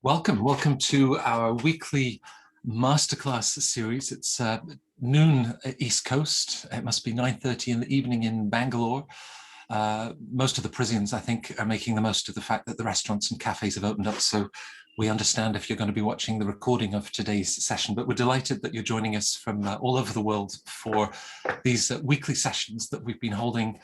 Welcome to our weekly Masterclass series. It's noon East Coast. It must be 9:30 in the evening in Bangalore. Most of the Parisians, I think, are making the most of the fact that the restaurants and cafes have opened up. So we understand if you're going to be watching the recording of today's session, but we're delighted that you're joining us from all over the world for these weekly sessions that we've been holding,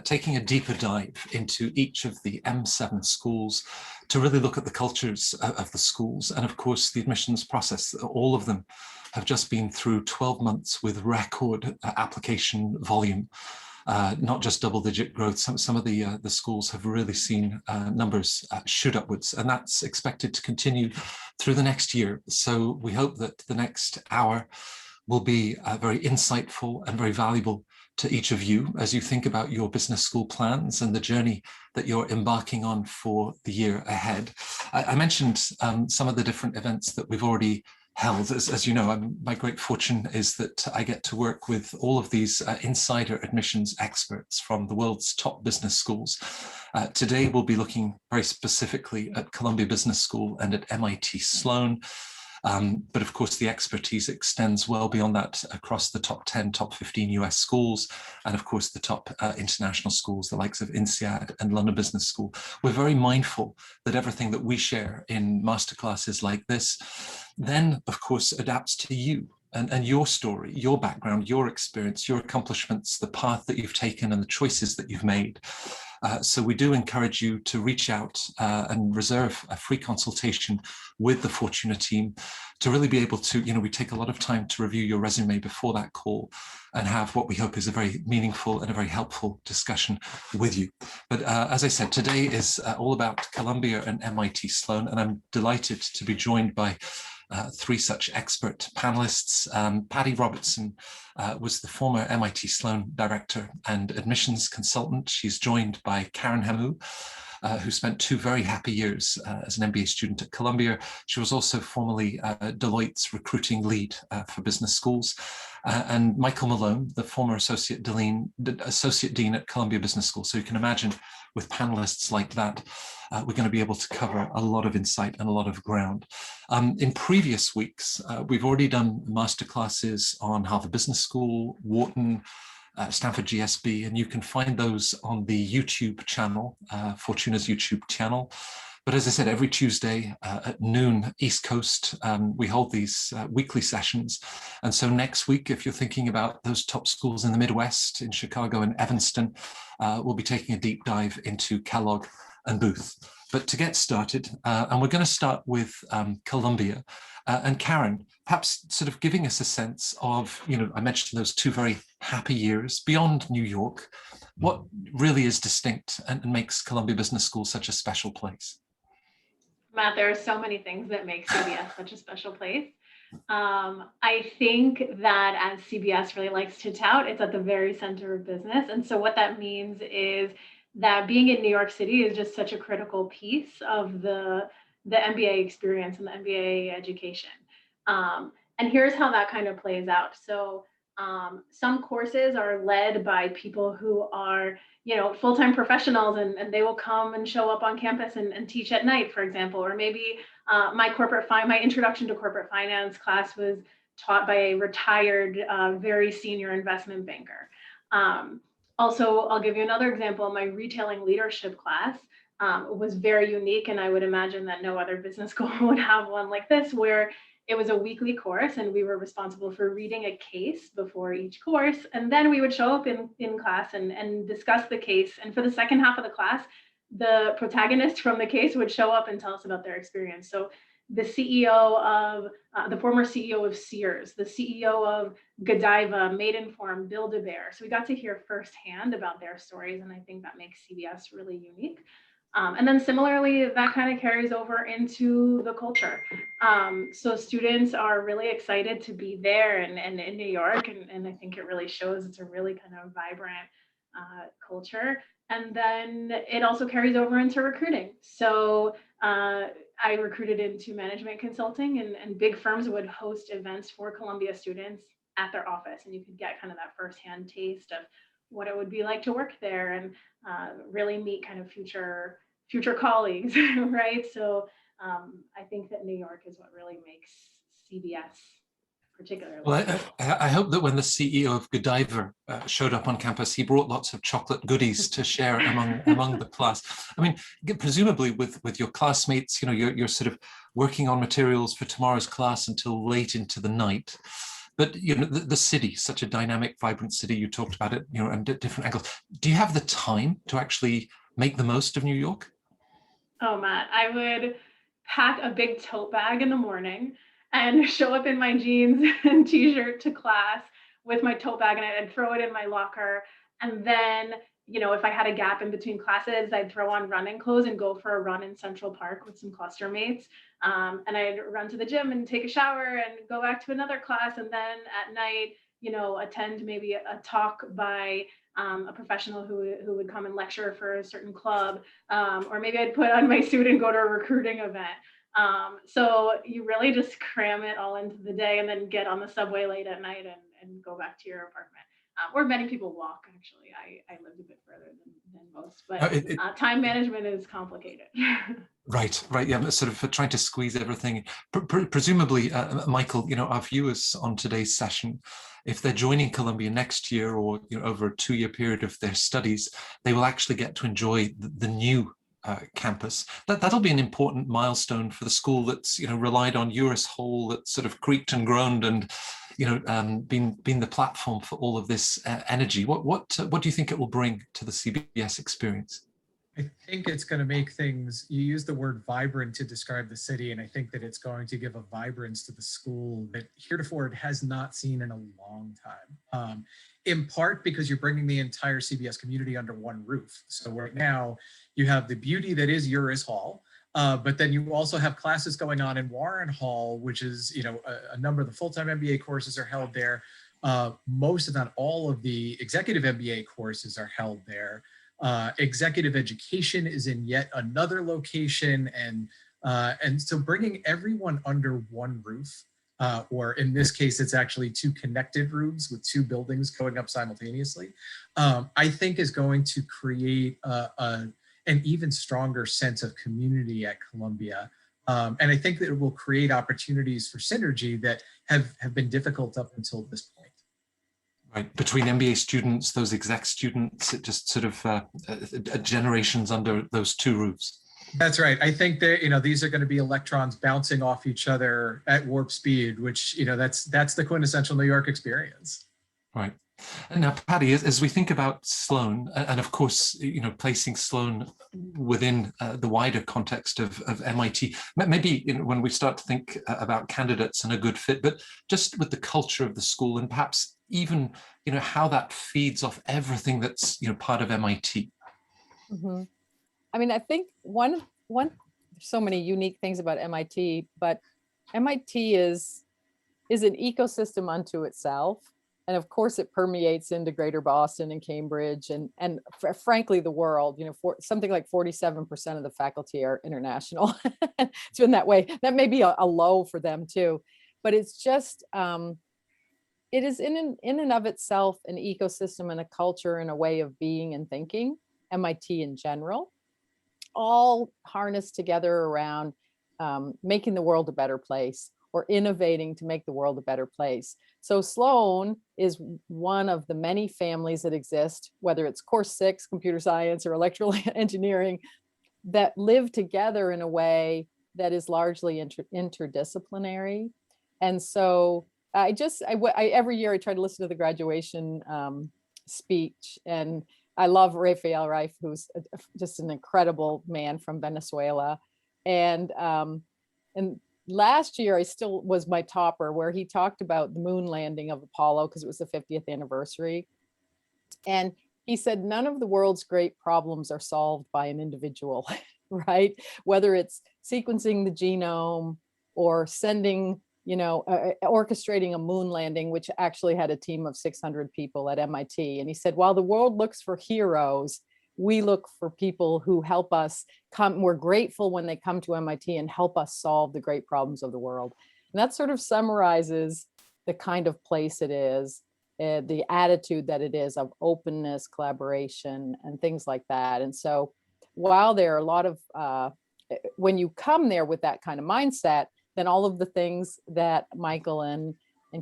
taking a deeper dive into each of the M7 schools to really look at the cultures of the schools and, of course, the admissions process. All of them have just been through 12 months with record application volume. Not just double-digit growth. Some of the schools have really seen numbers shoot upwards, and that's expected to continue through the next year. So we hope that the next hour will be very insightful and very valuable to each of you as you think about your business school plans and the journey that you're embarking on for the year ahead. I mentioned some of the different events that we've already held. As you know, my great fortune is that I get to work with all of these insider admissions experts from the world's top business schools. Today, we'll be looking very specifically at Columbia Business School and at MIT Sloan. But of course, the expertise extends well beyond that across the top 10, top 15 US schools, and of course, the top international schools, the likes of INSEAD and London Business School. We're very mindful that everything that we share in masterclasses like this then, of course, adapts to you and your story, your background, your experience, your accomplishments, the path that you've taken and the choices that you've made. So we do encourage you to reach out and reserve a free consultation with the Fortuna team to really be able to, we take a lot of time to review your resume before that call and have what we hope is a very meaningful and a very helpful discussion with you. But as I said, today is all about Columbia and MIT Sloan, and I'm delighted to be joined by three such expert panelists. Paddy Robertson was the former MIT Sloan director and admissions consultant. She's joined by Karen Hamou, who spent 2 very happy years as an MBA student at Columbia. She was also formerly Deloitte's recruiting lead for business schools. And Michael Malone, the former Associate Dean at Columbia Business School. So you can imagine with panelists like that, we're going to be able to cover a lot of insight and a lot of ground. In previous weeks, we've already done masterclasses on Harvard Business School, Wharton, Stanford GSB, and you can find those on the YouTube channel, Fortuna's YouTube channel. But as I said, every Tuesday at noon East Coast, we hold these weekly sessions. And so next week, if you're thinking about those top schools in the Midwest, in Chicago and Evanston, we'll be taking a deep dive into Kellogg and Booth. But to get started, and we're going to start with Columbia. And Karen, perhaps sort of giving us a sense of, I mentioned those 2 very happy years beyond New York. What really is distinct and makes Columbia Business School such a special place? Matt, there are so many things that make CBS such a special place. I think that as CBS really likes to tout, it's at the very center of business. And so what that means is that being in New York City is just such a critical piece of the MBA experience and the MBA education. And here's how that kind of plays out. So some courses are led by people who are, full-time professionals, and they will come and show up on campus and teach at night, for example. Or maybe my introduction to corporate finance class was taught by a retired, very senior investment banker. Also, I'll give you another example. My retailing leadership class was very unique, and I would imagine that no other business school would have one like this, where it was a weekly course, and we were responsible for reading a case before each course. And then we would show up in class and discuss the case. And for the second half of the class, the protagonist from the case would show up and tell us about their experience. So the former CEO of Sears, the CEO of Godiva, Maidenform, Build-A-Bear. So we got to hear firsthand about their stories, and I think that makes CBS really unique. And then similarly, that kind of carries over into the culture. So students are really excited to be there and in New York, and I think it really shows it's a really kind of vibrant culture. And then it also carries over into recruiting. So I recruited into management consulting, and big firms would host events for Columbia students at their office, and you could get kind of that firsthand taste of what it would be like to work there and really meet kind of future colleagues, right? So I think that New York is what really makes CBS particularly. Well, I hope that when the CEO of Godiva showed up on campus, he brought lots of chocolate goodies to share among the class. I mean, presumably with your classmates, you're sort of working on materials for tomorrow's class until late into the night. But the city, such a dynamic, vibrant city, you talked about it, and at different angles. Do you have the time to actually make the most of New York? Oh, Matt, I would pack a big tote bag in the morning and show up in my jeans and t-shirt to class with my tote bag, and I'd throw it in my locker. And then, if I had a gap in between classes, I'd throw on running clothes and go for a run in Central Park with some cluster mates. And I'd run to the gym and take a shower and go back to another class. And then at night, attend maybe a talk by a professional who would come and lecture for a certain club, or maybe I'd put on my suit and go to a recruiting event. So you really just cram it all into the day and then get on the subway late at night and go back to your apartment. Where many people walk, actually. I lived a bit further than most, but time management is complicated. Right. Yeah, I'm sort of trying to squeeze everything. Presumably, Michael, our viewers on today's session, if they're joining Columbia next year or over a 2-year period of their studies, they will actually get to enjoy the new campus. That'll be an important milestone for the school that's relied on Uris Hall, that sort of creaked and groaned and been the platform for all of this energy. What do you think it will bring to the CBS experience? I think it's going to make things, you use the word vibrant to describe the city, and I think that it's going to give a vibrance to the school that heretofore it has not seen in a long time. In part because you're bringing the entire CBS community under one roof. So right now you have the beauty that is Uris Hall, but then you also have classes going on in Warren Hall, which is, a number of the full-time MBA courses are held there. Most, if not all, of the executive MBA courses are held there. Executive education is in yet another location, and so bringing everyone under one roof, or in this case, it's actually 2 connected rooms with 2 buildings going up simultaneously, I think is going to create an even stronger sense of community at Columbia. And I think that it will create opportunities for synergy that have been difficult up until this point. Right, between MBA students, those exec students, it just sort of generations under those 2 roofs. That's right. I think that, these are going to be electrons bouncing off each other at warp speed, which, that's the quintessential New York experience. Right. And now, Paddy, as we think about Sloan, and of course, placing Sloan within the wider context of MIT, maybe when we start to think about candidates and a good fit, but just with the culture of the school and perhaps even, how that feeds off everything that's, part of MIT. Mm-hmm. I mean, I think one there's so many unique things about MIT, but MIT is an ecosystem unto itself. And of course, it permeates into greater Boston and Cambridge and frankly, the world. Something like 47% of the faculty are international. It's been that way. That may be a low for them too, but it's just, it is in and of itself an ecosystem and a culture and a way of being and thinking, MIT in general, all harnessed together around making the world a better place or innovating to make the world a better place. So Sloan is one of the many families that exist, whether it's course 6, computer science or electrical engineering, that live together in a way that is largely interdisciplinary. And so every year I try to listen to the graduation speech, and I love Rafael Reif, who's just an incredible man from Venezuela. And last year I still was my topper, where he talked about the moon landing of Apollo because it was the 50th anniversary. And he said, none of the world's great problems are solved by an individual, right? Whether it's sequencing the genome or sending, orchestrating a moon landing, which actually had a team of 600 people at MIT. And he said, while the world looks for heroes, we look for people who help us come. We're grateful when they come to MIT and help us solve the great problems of the world. And that sort of summarizes the kind of place it is, the attitude that it is of openness, collaboration, and things like that. And so while there are a lot of when you come there with that kind of mindset, then all of the things that Michael and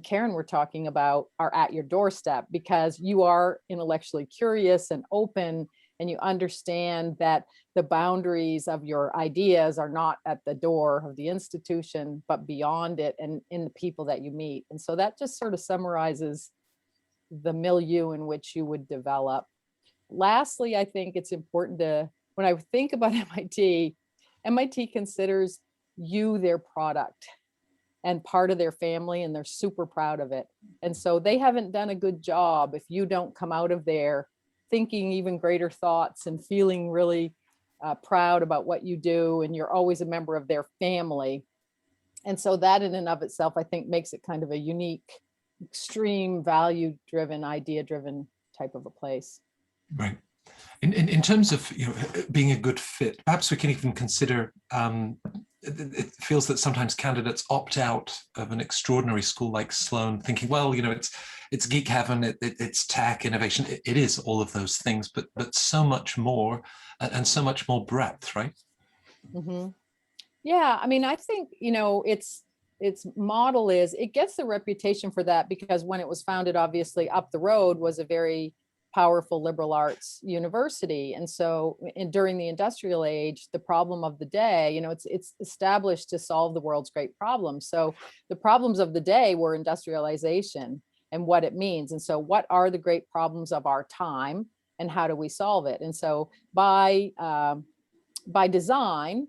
Karen were talking about are at your doorstep, because you are intellectually curious and open, and you understand that the boundaries of your ideas are not at the door of the institution, but beyond it and in the people that you meet. And so that just sort of summarizes the milieu in which you would develop. Lastly, I think it's important to, when I think about MIT considers you their product and part of their family, and they're super proud of it. And so they haven't done a good job if you don't come out of there thinking even greater thoughts and feeling really proud about what you do, and you're always a member of their family. And so that in and of itself, I think, makes it kind of a unique, extreme value-driven, idea-driven type of a place. Right. In terms of being a good fit, perhaps we can even consider, it feels that sometimes candidates opt out of an extraordinary school like Sloan, thinking, well, it's geek heaven, it's tech, innovation. It is all of those things, but so much more, and so much more breadth, right? Mm-hmm. Yeah, I mean, I think, its model is, it gets the reputation for that because when it was founded, obviously up the road was a very powerful liberal arts university. And so during the industrial age, the problem of the day, it's established to solve the world's great problems. So the problems of the day were industrialization and what it means. And so what are the great problems of our time and how do we solve it? And so by design,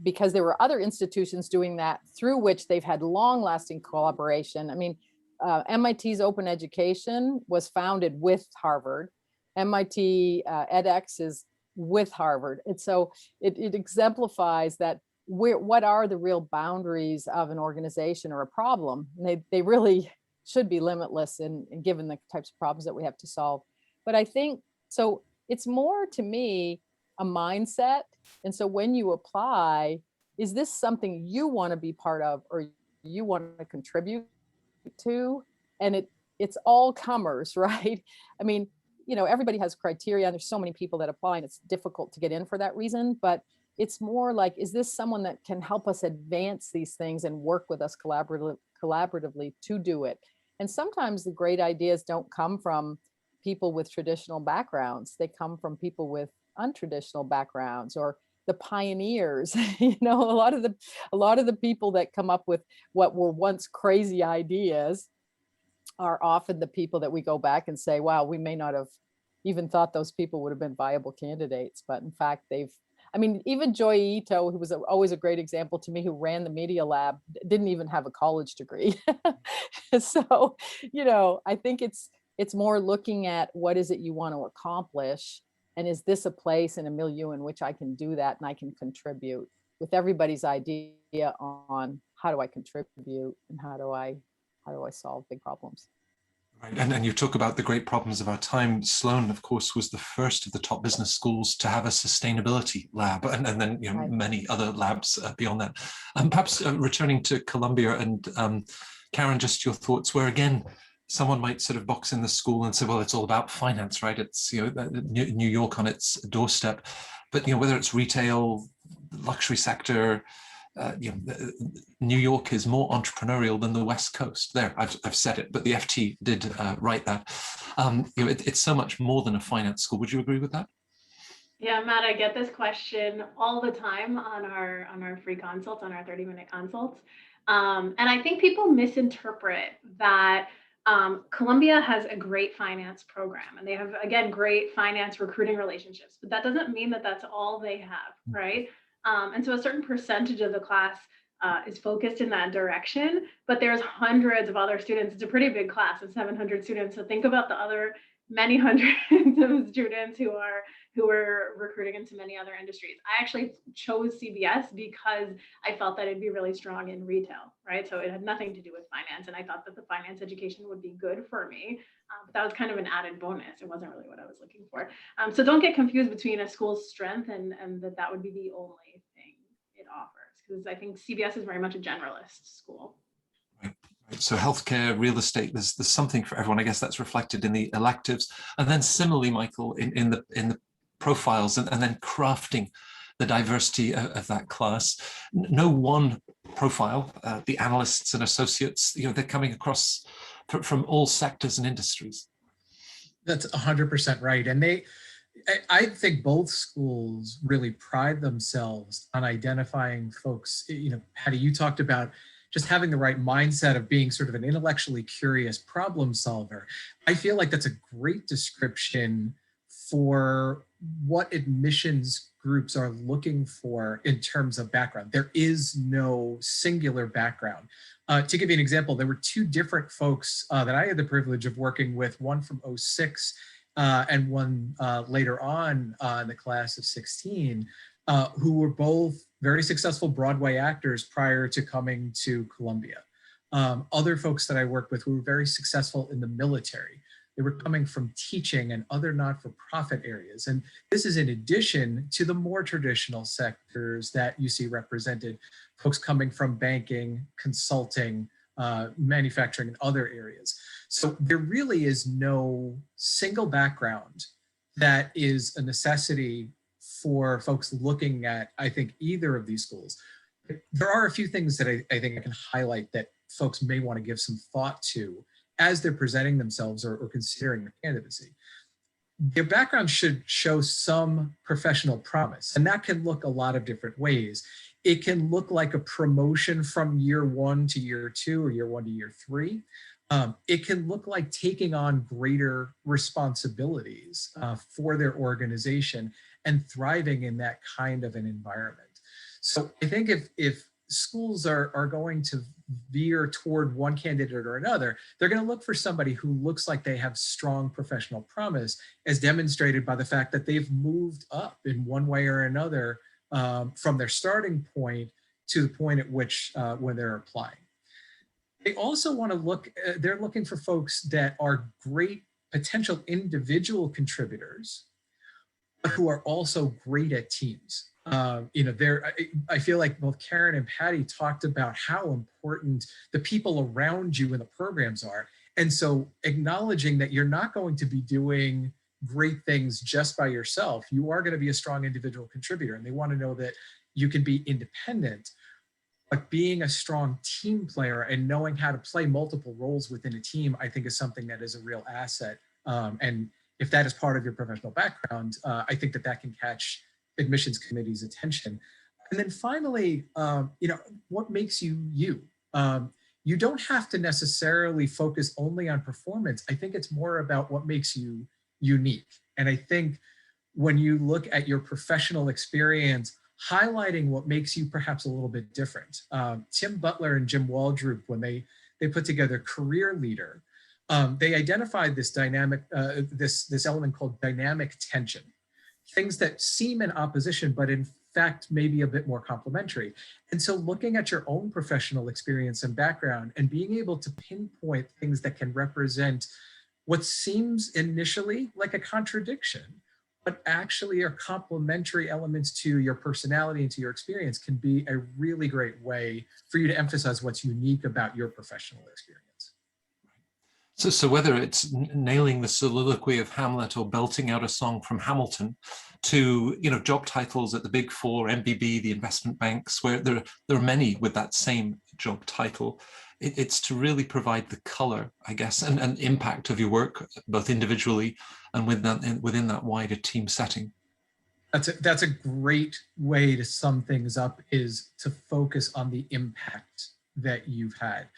because there were other institutions doing that through which they've had long-lasting collaboration. I mean, MIT's open education was founded with Harvard. MIT edX is with Harvard. And so it exemplifies that what are the real boundaries of an organization or a problem? And they really should be limitless in given the types of problems that we have to solve. But I think, so it's more to me a mindset. And so when you apply, is this something you want to be part of or you want to contribute to? And it's all comers, right? I mean, everybody has criteria, and there's so many people that apply, and it's difficult to get in for that reason. But it's more like, is this someone that can help us advance these things and work with us collaboratively to do it? And sometimes the great ideas don't come from people with traditional backgrounds. They come from people with untraditional backgrounds, or the pioneers. A lot of the people that come up with what were once crazy ideas are often the people that we go back and say, wow, we may not have even thought those people would have been viable candidates. But in fact, even Joy Ito, who was always a great example to me, who ran the Media Lab, didn't even have a college degree. So, I think it's more looking at what is it you want to accomplish, and is this a place and a milieu in which I can do that and I can contribute, with everybody's idea on how do I contribute and how do I solve big problems. Right. And you talk about the great problems of our time. Sloan, of course, was the first of the top business schools to have a sustainability lab, and then right. Many other labs beyond that. Perhaps returning to Columbia, and Karen, just your thoughts, where again, someone might sort of box in the school and say, well, it's all about finance, right? It's New York on its doorstep, but whether it's retail, luxury sector, New York is more entrepreneurial than the West Coast. There, I've said it, but the FT did write that. It's so much more than a finance school. Would you agree with that? Yeah, Matt, I get this question all the time on our free consults, on our 30-minute consults, and I think people misinterpret that. Columbia has a great finance program, and they have, again, great finance recruiting relationships, but that doesn't mean that that's all they have, right? And so a certain percentage of the class is focused in that direction, but there's hundreds of other students. It's a pretty big class of 700 students. So think about the other many hundreds of students who are recruiting into many other industries. I actually chose CBS because I felt that it'd be really strong in retail, right? So it had nothing to do with finance, and I thought that the finance education would be good for me. But that was kind of an added bonus. It wasn't really what I was looking for. So don't get confused between a school's strength and that would be the only thing it offers, because I think CBS is very much a generalist school. So healthcare, real estate, there's something for everyone. I guess that's reflected in the electives. And then similarly, Michael, in the profiles, and then crafting the diversity of that class. No one profile, the analysts and associates, they're coming across from all sectors and industries. That's 100% right. And I think both schools really pride themselves on identifying folks. Patty, you talked about just having the right mindset of being sort of an intellectually curious problem solver. I feel like that's a great description for what admissions groups are looking for in terms of background. There is no singular background. To give you an example, there were two different folks that I had the privilege of working with, one from '06 and one later on in the class of 16, who were both very successful Broadway actors prior to coming to Columbia. Other folks that I worked with who were very successful in the military. They were coming from teaching and other not-for-profit areas. And this is in addition to the more traditional sectors that you see represented, folks coming from banking, consulting, manufacturing, and other areas. So there really is no single background that is a necessity for folks looking at, I think, either of these schools. There are a few things that I think I can highlight that folks may want to give some thought to as they're presenting themselves or considering their candidacy. Their background should show some professional promise, and that can look a lot of different ways. It can look like a promotion from year 1 to year 2 or year 1 to year 3. It can look like taking on greater responsibilities for their organization and thriving in that kind of an environment. So I think if schools are going to veer toward one candidate or another, they're going to look for somebody who looks like they have strong professional promise, as demonstrated by the fact that they've moved up in one way or another from their starting point to the point at which when they're applying. They also want to they're looking for folks that are great potential individual contributors, but who are also great at teams. I feel like both Karen and Patty talked about how important the people around you in the programs are. And so acknowledging that you're not going to be doing great things just by yourself, you are going to be a strong individual contributor. And they want to know that you can be independent, but being a strong team player and knowing how to play multiple roles within a team, I think is something that is a real asset. And if that is part of your professional background, I think that can catch admissions committee's attention. And then finally, what makes you you? You don't have to necessarily focus only on performance. I think it's more about what makes you unique. And I think when you look at your professional experience, highlighting what makes you perhaps a little bit different. Tim Butler and Jim Waldrop, when they put together Career Leader, they identified this dynamic, this element called dynamic tension. Things that seem in opposition, but in fact, maybe a bit more complementary. And so looking at your own professional experience and background and being able to pinpoint things that can represent what seems initially like a contradiction, but actually are complementary elements to your personality and to your experience, can be a really great way for you to emphasize what's unique about your professional experience. So whether it's nailing the soliloquy of Hamlet or belting out a song from Hamilton, to job titles at the Big Four, MBB, the investment banks, where there are many with that same job title, it's to really provide the color, I guess, and impact of your work, both individually and within that wider team setting. That's a great way to sum things up, is to focus on the impact that you've had.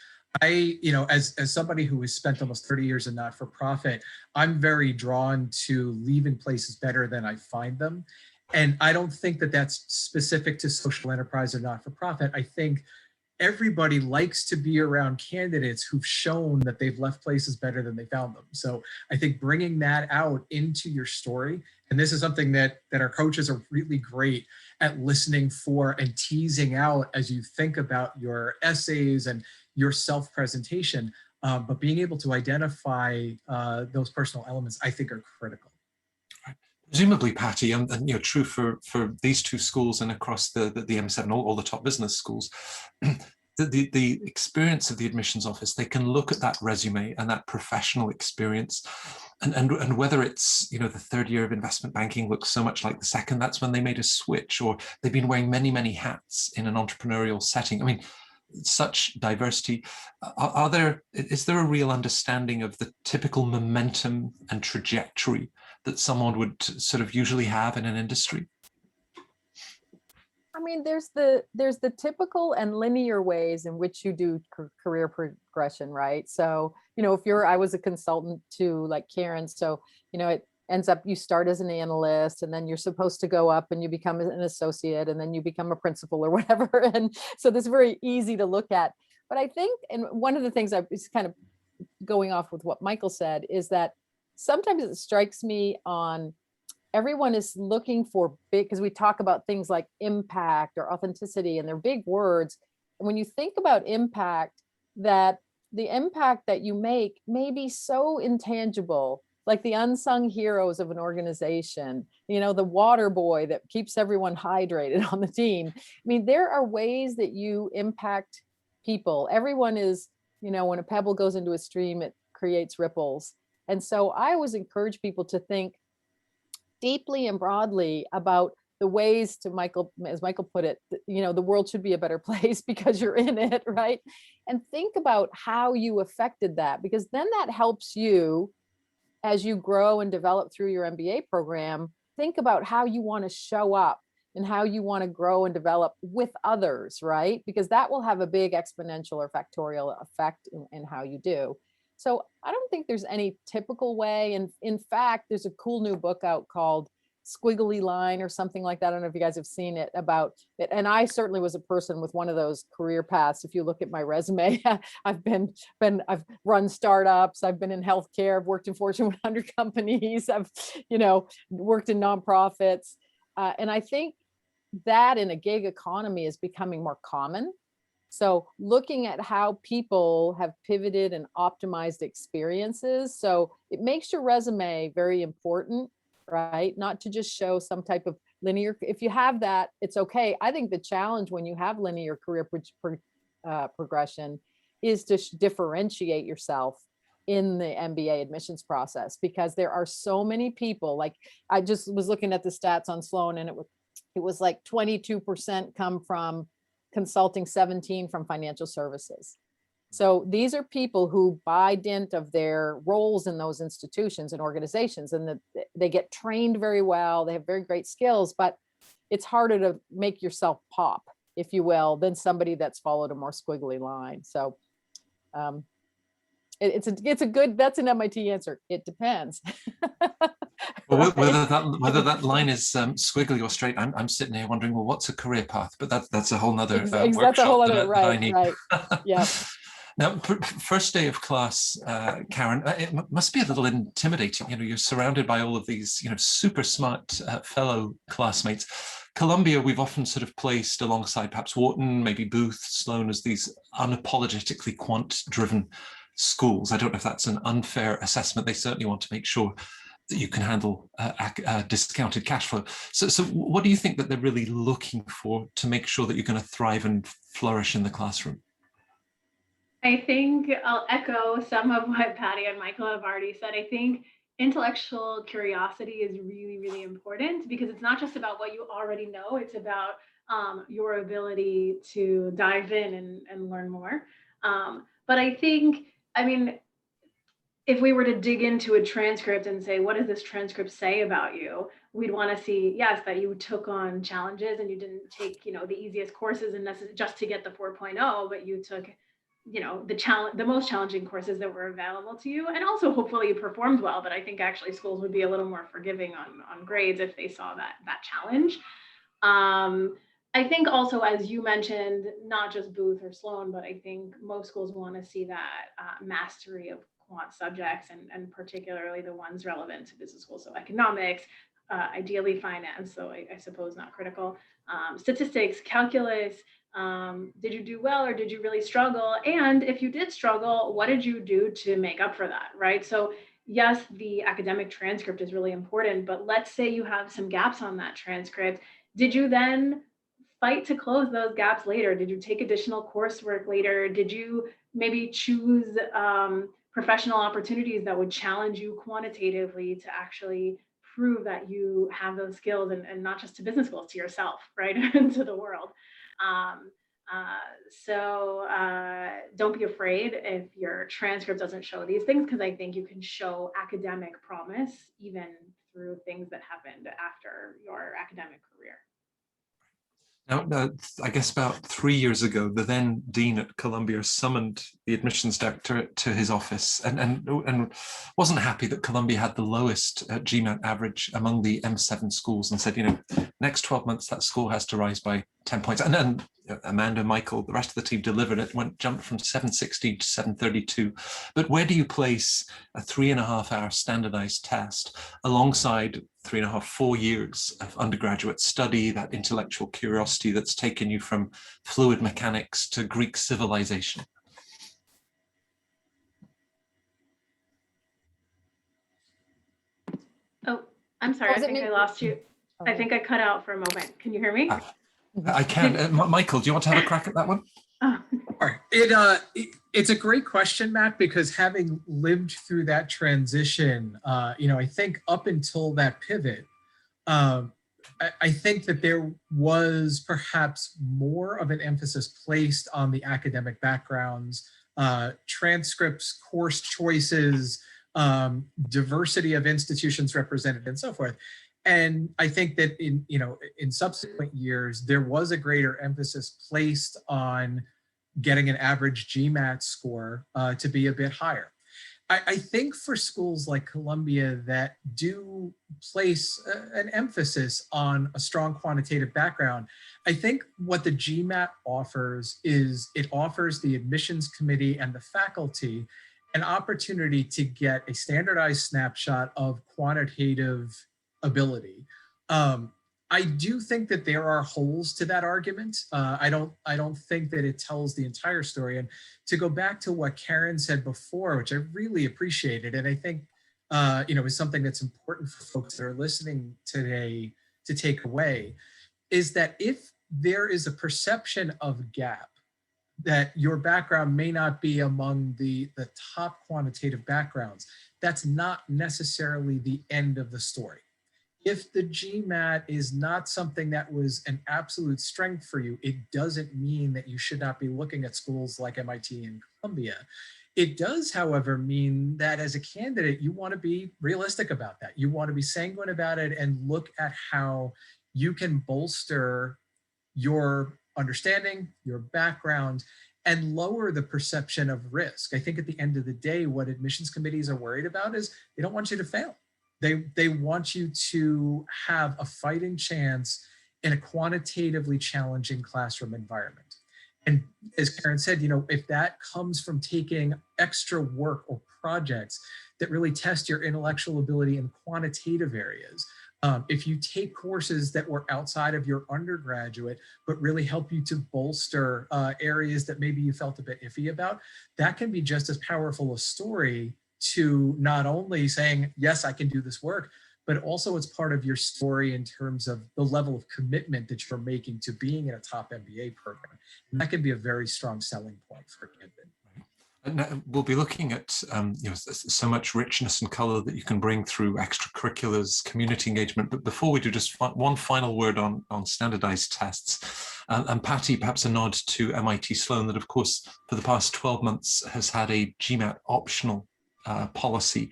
As somebody who has spent almost 30 years in not-for-profit, I'm very drawn to leaving places better than I find them. And I don't think that that's specific to social enterprise or not-for-profit. I think everybody likes to be around candidates who've shown that they've left places better than they found them. So I think bringing that out into your story, and this is something that our coaches are really great at listening for and teasing out as you think about your essays and your self-presentation, but being able to identify those personal elements, I think, are critical. Presumably, Patty, and true for these two schools and across the M7, all the top business schools, the experience of the admissions office, they can look at that resume and that professional experience, and whether it's, the third year of investment banking looks so much like the second, that's when they made a switch, or they've been wearing many, many hats in an entrepreneurial setting. I mean, such diversity. Is there a real understanding of the typical momentum and trajectory that someone would sort of usually have in an industry? I mean, there's the typical and linear ways in which you do career progression, right? So, I was a consultant to like Karen, so, it ends up you start as an analyst, and then you're supposed to go up and you become an associate, and then you become a principal or whatever. And so this is very easy to look at. But I think, and one of the things I was kind of going off with what Michael said, is that sometimes it strikes me on everyone is looking for big, because we talk about things like impact or authenticity, and they're big words. And when you think about impact, that the impact that you make may be so intangible, like the unsung heroes of an organization, the water boy that keeps everyone hydrated on the team. I mean, there are ways that you impact people. Everyone is, when a pebble goes into a stream, it creates ripples. And so I always encourage people to think deeply and broadly about the ways to as Michael put it, the world should be a better place because you're in it, right? And think about how you affected that, because then that helps you as you grow and develop through your MBA program. Think about how you want to show up and how you want to grow and develop with others, right? Because that will have a big exponential or factorial effect in how you do. So I don't think there's any typical way. And in fact, there's a cool new book out called Squiggly Line or something like that. I don't know if you guys have seen it about it. And I certainly was a person with one of those career paths. If you look at my resume, I've run startups. I've been in healthcare. I've worked in Fortune 100 companies. I've, worked in nonprofits. And I think that in a gig economy is becoming more common. So looking at how people have pivoted and optimized experiences. So it makes your resume very important, right? Not to just show some type of linear. If you have that, it's okay. I think the challenge when you have linear career progression is to differentiate yourself in the MBA admissions process, because there are so many people. Like I just was looking at the stats on Sloan, and it was like 22% come from consulting, 17 from financial services. So these are people who, by dint of their roles in those institutions and organizations, and they get trained very well, they have very great skills, but it's harder to make yourself pop, if you will, than somebody that's followed a more squiggly line. So it's a good, that's an MIT answer. It depends. Well, whether that line is squiggly or straight, I'm sitting here wondering, well, what's a career path? But that's a whole nother workshop. That's a whole other, that I right, need. right. Yeah. Now, first day of class, Karen, it must be a little intimidating. You're surrounded by all of these, super smart fellow classmates. Columbia, we've often sort of placed alongside perhaps Wharton, maybe Booth, Sloan, as these unapologetically quant-driven schools. I don't know if that's an unfair assessment. They certainly want to make sure that you can handle discounted cash flow. So what do you think that they're really looking for to make sure that you're going to thrive and flourish in the classroom? I think I'll echo some of what Paddy and Michael have already said. I think intellectual curiosity is really, really important, because it's not just about what you already know, it's about your ability to dive in and learn more. But I think, if we were to dig into a transcript and say, what does this transcript say about you? We'd want to see, yes, that you took on challenges and you didn't take, the easiest courses and just to get the 4.0, but you took, the most challenging courses that were available to you. And also hopefully you performed well, but I think actually schools would be a little more forgiving on grades if they saw that challenge. I think also, as you mentioned, not just Booth or Sloan, but I think most schools want to see that mastery of quant subjects, and particularly the ones relevant to business school. So economics, ideally finance, so I suppose not critical, statistics, calculus. Did you do well or did you really struggle? And if you did struggle, what did you do to make up for that, right? So yes, the academic transcript is really important, but let's say you have some gaps on that transcript. Did you then fight to close those gaps later? Did you take additional coursework later? Did you maybe choose professional opportunities that would challenge you quantitatively to actually prove that you have those skills, and not just to business schools, to yourself, right? And to the world. Don't be afraid if your transcript doesn't show these things, because I think you can show academic promise even through things that happened after your academic career. Now, I guess about 3 years ago, the then dean at Columbia summoned the admissions director to his office and wasn't happy that Columbia had the lowest GMAT average among the M7 schools, and said, next 12 months that score has to rise by 10 points. And then Amanda, Michael, the rest of the team delivered it, jumped from 760 to 732. But where do you place a 3.5-hour standardized test alongside 3.5, 4 years of undergraduate study, that intellectual curiosity that's taken you from fluid mechanics to Greek civilization? Oh, I'm sorry, I think I lost you. I think I cut out for a moment. Can you hear me? I can. Michael, do you want to have a crack at that one? It's a great question, Matt, because having lived through that transition, I think up until that pivot, I think that there was perhaps more of an emphasis placed on the academic backgrounds, transcripts, course choices, diversity of institutions represented, and so forth. And I think that in subsequent years, there was a greater emphasis placed on getting an average GMAT score to be a bit higher. I think for schools like Columbia that do place an emphasis on a strong quantitative background, I think what the GMAT offers is it offers the admissions committee and the faculty an opportunity to get a standardized snapshot of quantitative ability. I do think that there are holes to that argument. I don't think that it tells the entire story. And to go back to what Karen said before, which I really appreciated, and I think is something that's important for folks that are listening today to take away, is that if there is a perception of gap, that your background may not be among the top quantitative backgrounds, that's not necessarily the end of the story. If the GMAT is not something that was an absolute strength for you, it doesn't mean that you should not be looking at schools like MIT and Columbia. It does, however, mean that as a candidate, you want to be realistic about that. You want to be sanguine about it and look at how you can bolster your understanding, your background, and lower the perception of risk. I think at the end of the day, what admissions committees are worried about is they don't want you to fail. They want you to have a fighting chance in a quantitatively challenging classroom environment. And as Karen said, if that comes from taking extra work or projects that really test your intellectual ability in quantitative areas, if you take courses that were outside of your undergraduate, but really help you to bolster areas that maybe you felt a bit iffy about, that can be just as powerful a story to not only saying, yes, I can do this work, but also it's part of your story in terms of the level of commitment that you're making to being in a top MBA program. And that can be a very strong selling point for a candidate. And we'll be looking at so much richness and color that you can bring through extracurriculars, community engagement. But before we do, just one final word on standardized tests. And Patty, perhaps a nod to MIT Sloan that, of course, for the past 12 months has had a GMAT optional policy.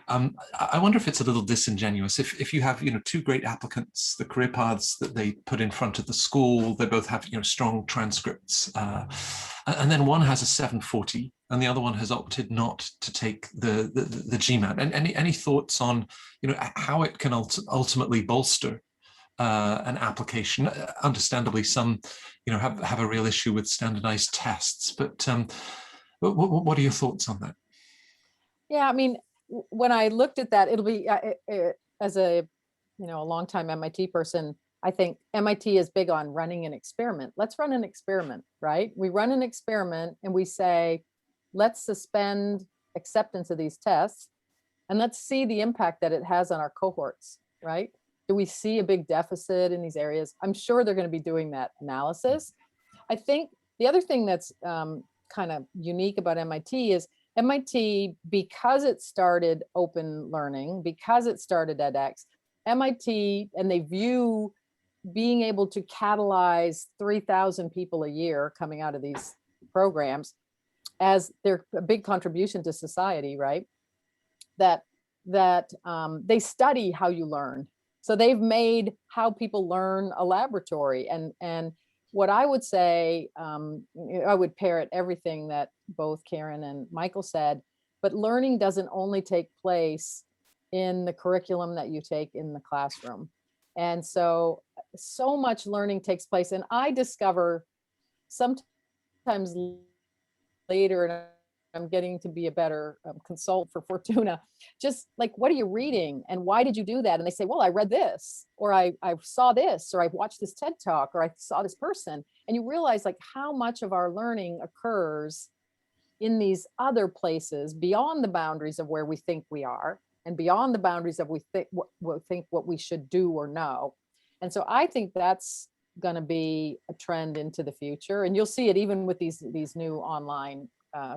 I wonder if it's a little disingenuous. If you have two great applicants, the career paths that they put in front of the school, they both have strong transcripts, and then one has a 740 and the other one has opted not to take the GMAT. And any thoughts on how it can ultimately bolster an application? Understandably, some have a real issue with standardized tests, but what are your thoughts on that? Yeah, I mean, when I looked at that, it'll be as a longtime MIT person, I think MIT is big on running an experiment. Let's run an experiment, right? We run an experiment and we say, let's suspend acceptance of these tests and let's see the impact that it has on our cohorts, right? Do we see a big deficit in these areas? I'm sure they're going to be doing that analysis. I think the other thing that's kind of unique about MIT is MIT, because it started open learning, because it started edX, MIT, and they view being able to catalyze 3,000 people a year coming out of these programs as their a big contribution to society, right? That they study how you learn. So they've made how people learn a laboratory. And what I would say, I would parrot everything that both Karen and Michael said, but learning doesn't only take place in the curriculum that you take in the classroom. And so much learning takes place. And I discover sometimes later, and I'm getting to be a better consultant for Fortuna, just like, what are you reading and why did you do that? And they say, well, I read this, or I saw this, or I watched this TED talk, or I saw this person. And you realize like how much of our learning occurs in these other places beyond the boundaries of where we think we are and beyond the boundaries of we think what we should do or know. And so I think that's going to be a trend into the future. And you'll see it even with these new online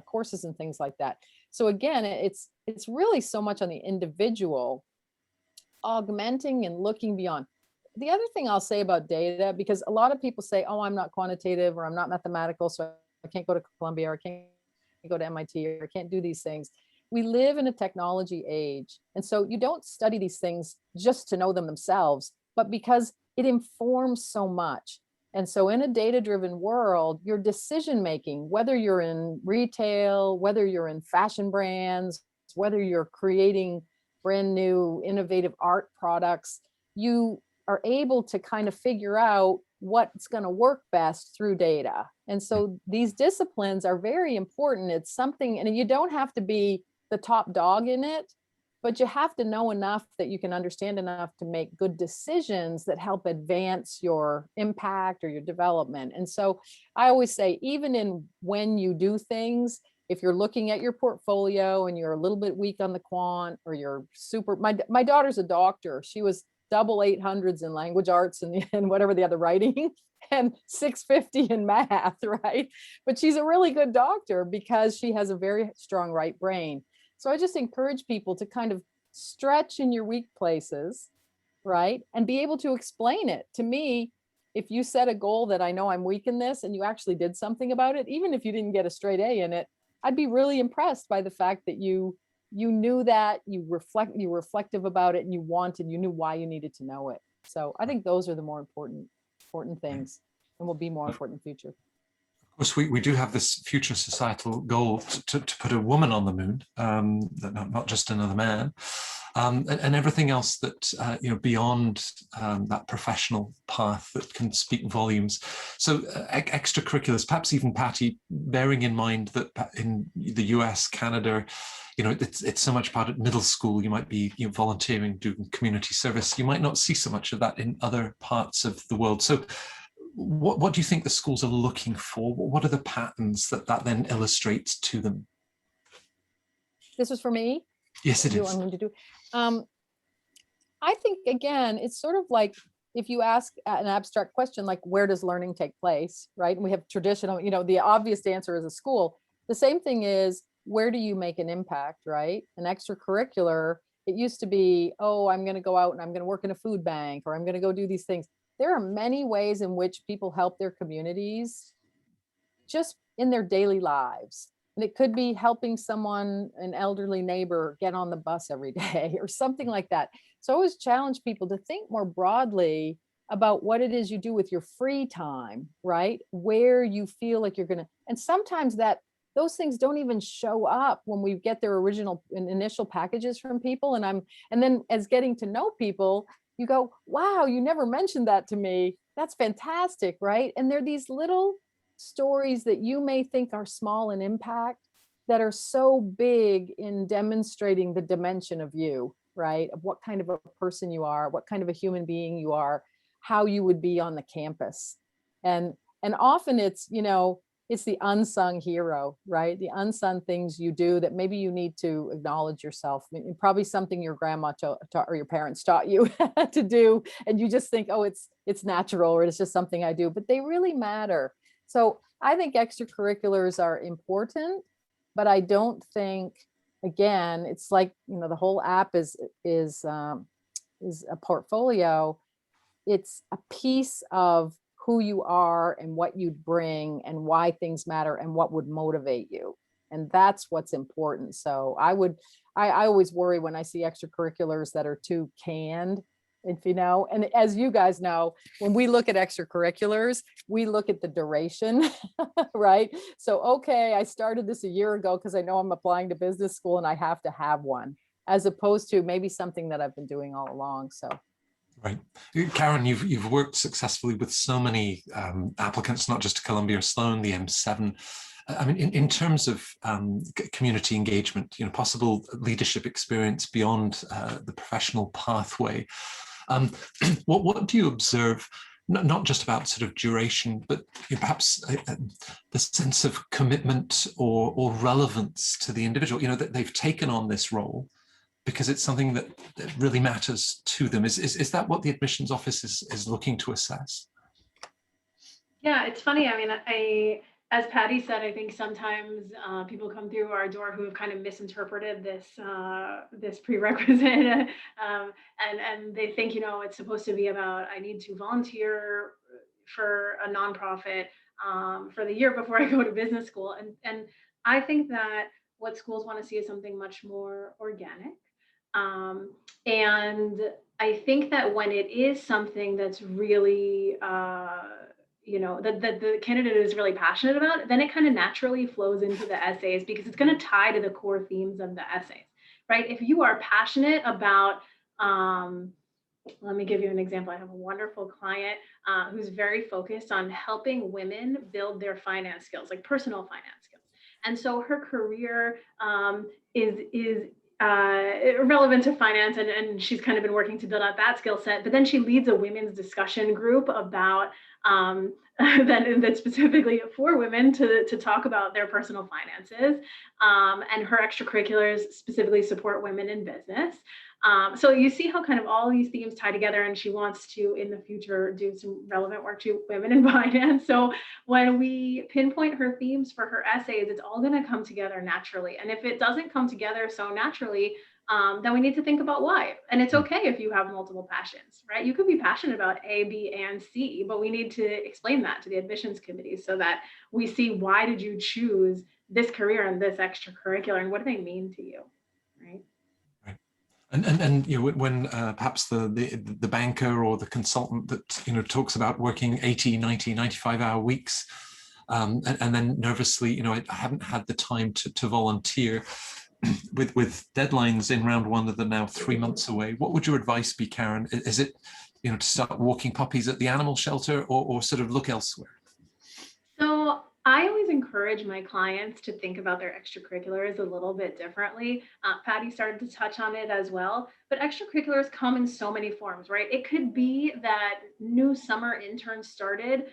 courses and things like that. So again, it's really so much on the individual augmenting and looking beyond. The other thing I'll say about data, because a lot of people say, oh, I'm not quantitative or I'm not mathematical, so I can't go to Columbia or I can't go to MIT or I can't do these things. We live in a technology age. And so you don't study these things just to know them themselves, but because it informs so much. And so in a data-driven world, your decision-making, whether you're in retail, whether you're in fashion brands, whether you're creating brand new innovative art products, you are able to kind of figure out what's going to work best through data. And so these disciplines are very important. It's something, and you don't have to be the top dog in it, but you have to know enough that you can understand enough to make good decisions that help advance your impact or your development. And so I always say, even in when you do things, if you're looking at your portfolio and you're a little bit weak on the quant, or you're super, my daughter's a doctor. She was double 800s in language arts and whatever the other writing, and 650 in math, right? But she's a really good doctor because she has a very strong right brain. So I just encourage people to kind of stretch in your weak places, right? And be able to explain it. To me, if you set a goal that I know I'm weak in this and you actually did something about it, even if you didn't get a straight A in it, I'd be really impressed by the fact that you knew that, you were reflective about it, and you knew why you needed to know it. So I think those are the more important things, and will be more important in the future. Of course, we do have this future societal goal to put a woman on the moon, not just another man, and everything else that beyond that professional path that can speak volumes. So extracurriculars, perhaps even Patty, bearing in mind that in the US, Canada, it's so much part of middle school. You might be volunteering, doing community service. You might not see so much of that in other parts of the world. So what do you think the schools are looking for? What are the patterns that then illustrates to them? This was for me? Yes, it is. I'm going to do. I think, again, it's sort of like if you ask an abstract question, like where does learning take place, right? And we have traditional, the obvious answer is a school. The same thing is, where do you make an impact, right? An extracurricular, it used to be, oh, I'm going to go out and I'm going to work in a food bank, or I'm going to go do these things. There are many ways in which people help their communities just in their daily lives. And it could be helping someone, an elderly neighbor, get on the bus every day or something like that. So I always challenge people to think more broadly about what it is you do with your free time, right? Where you feel like you're going to, and sometimes those things don't even show up when we get their initial packages from people. And then as getting to know people, you go, wow, you never mentioned that to me. That's fantastic, right? And they're these little stories that you may think are small in impact that are so big in demonstrating the dimension of you, right? Of what kind of a person you are, what kind of a human being you are, how you would be on the campus. And often it's, it's the unsung hero, right? The unsung things you do that maybe you need to acknowledge yourself. I mean, probably something your grandma or your parents taught you to do, and you just think, oh, it's natural, or it's just something I do, but they really matter. So I think extracurriculars are important, but I don't think, again, it's like, the whole app is a portfolio. It's a piece of who you are and what you bring and why things matter and what would motivate you. And that's what's important. So I always worry when I see extracurriculars that are too canned, if you know, and as you guys know, when we look at extracurriculars, we look at the duration, right? So, okay, I started this a year ago because I know I'm applying to business school and I have to have one, as opposed to maybe something that I've been doing all along. So. Right. Karen, you've worked successfully with so many applicants, not just to Columbia or Sloan, the M7. I mean, in terms of community engagement, possible leadership experience beyond the professional pathway, what do you observe, not just about sort of duration, but perhaps the sense of commitment or relevance to the individual, that they've taken on this role because it's something that really matters to them. Is that what the admissions office is looking to assess? Yeah, it's funny. I mean, as Paddy said, I think sometimes people come through our door who have kind of misinterpreted this prerequisite, and they think, it's supposed to be about, I need to volunteer for a nonprofit for the year before I go to business school. And I think that what schools want to see is something much more organic. And I think that when it is something that's really, that the candidate is really passionate about, then it kind of naturally flows into the essays because it's going to tie to the core themes of the essays, right? If you are passionate about, let me give you an example. I have a wonderful client who's very focused on helping women build their finance skills, like personal finance skills. And so her career is relevant to finance, and she's kind of been working to build out that skill set. But then she leads a women's discussion group about that specifically for women to talk about their personal finances, and her extracurriculars specifically support women in business. So you see how kind of all these themes tie together, and she wants to, in the future, do some relevant work to women in finance. So when we pinpoint her themes for her essays, it's all going to come together naturally. And if it doesn't come together so naturally, then we need to think about why. And it's okay if you have multiple passions, right? You could be passionate about A, B, and C, but we need to explain that to the admissions committee so that we see, why did you choose this career and this extracurricular, and what do they mean to you, right? And when perhaps the banker or the consultant that talks about working 80, 90, 95-hour weeks, and then nervously, I haven't had the time to volunteer, with deadlines in round one that are now 3 months away. What would your advice be, Karen? Is it to start walking puppies at the animal shelter, or sort of look elsewhere? So I always encourage my clients to think about their extracurriculars a little bit differently. Paddy started to touch on it as well, but extracurriculars come in so many forms, right? It could be that new summer interns started,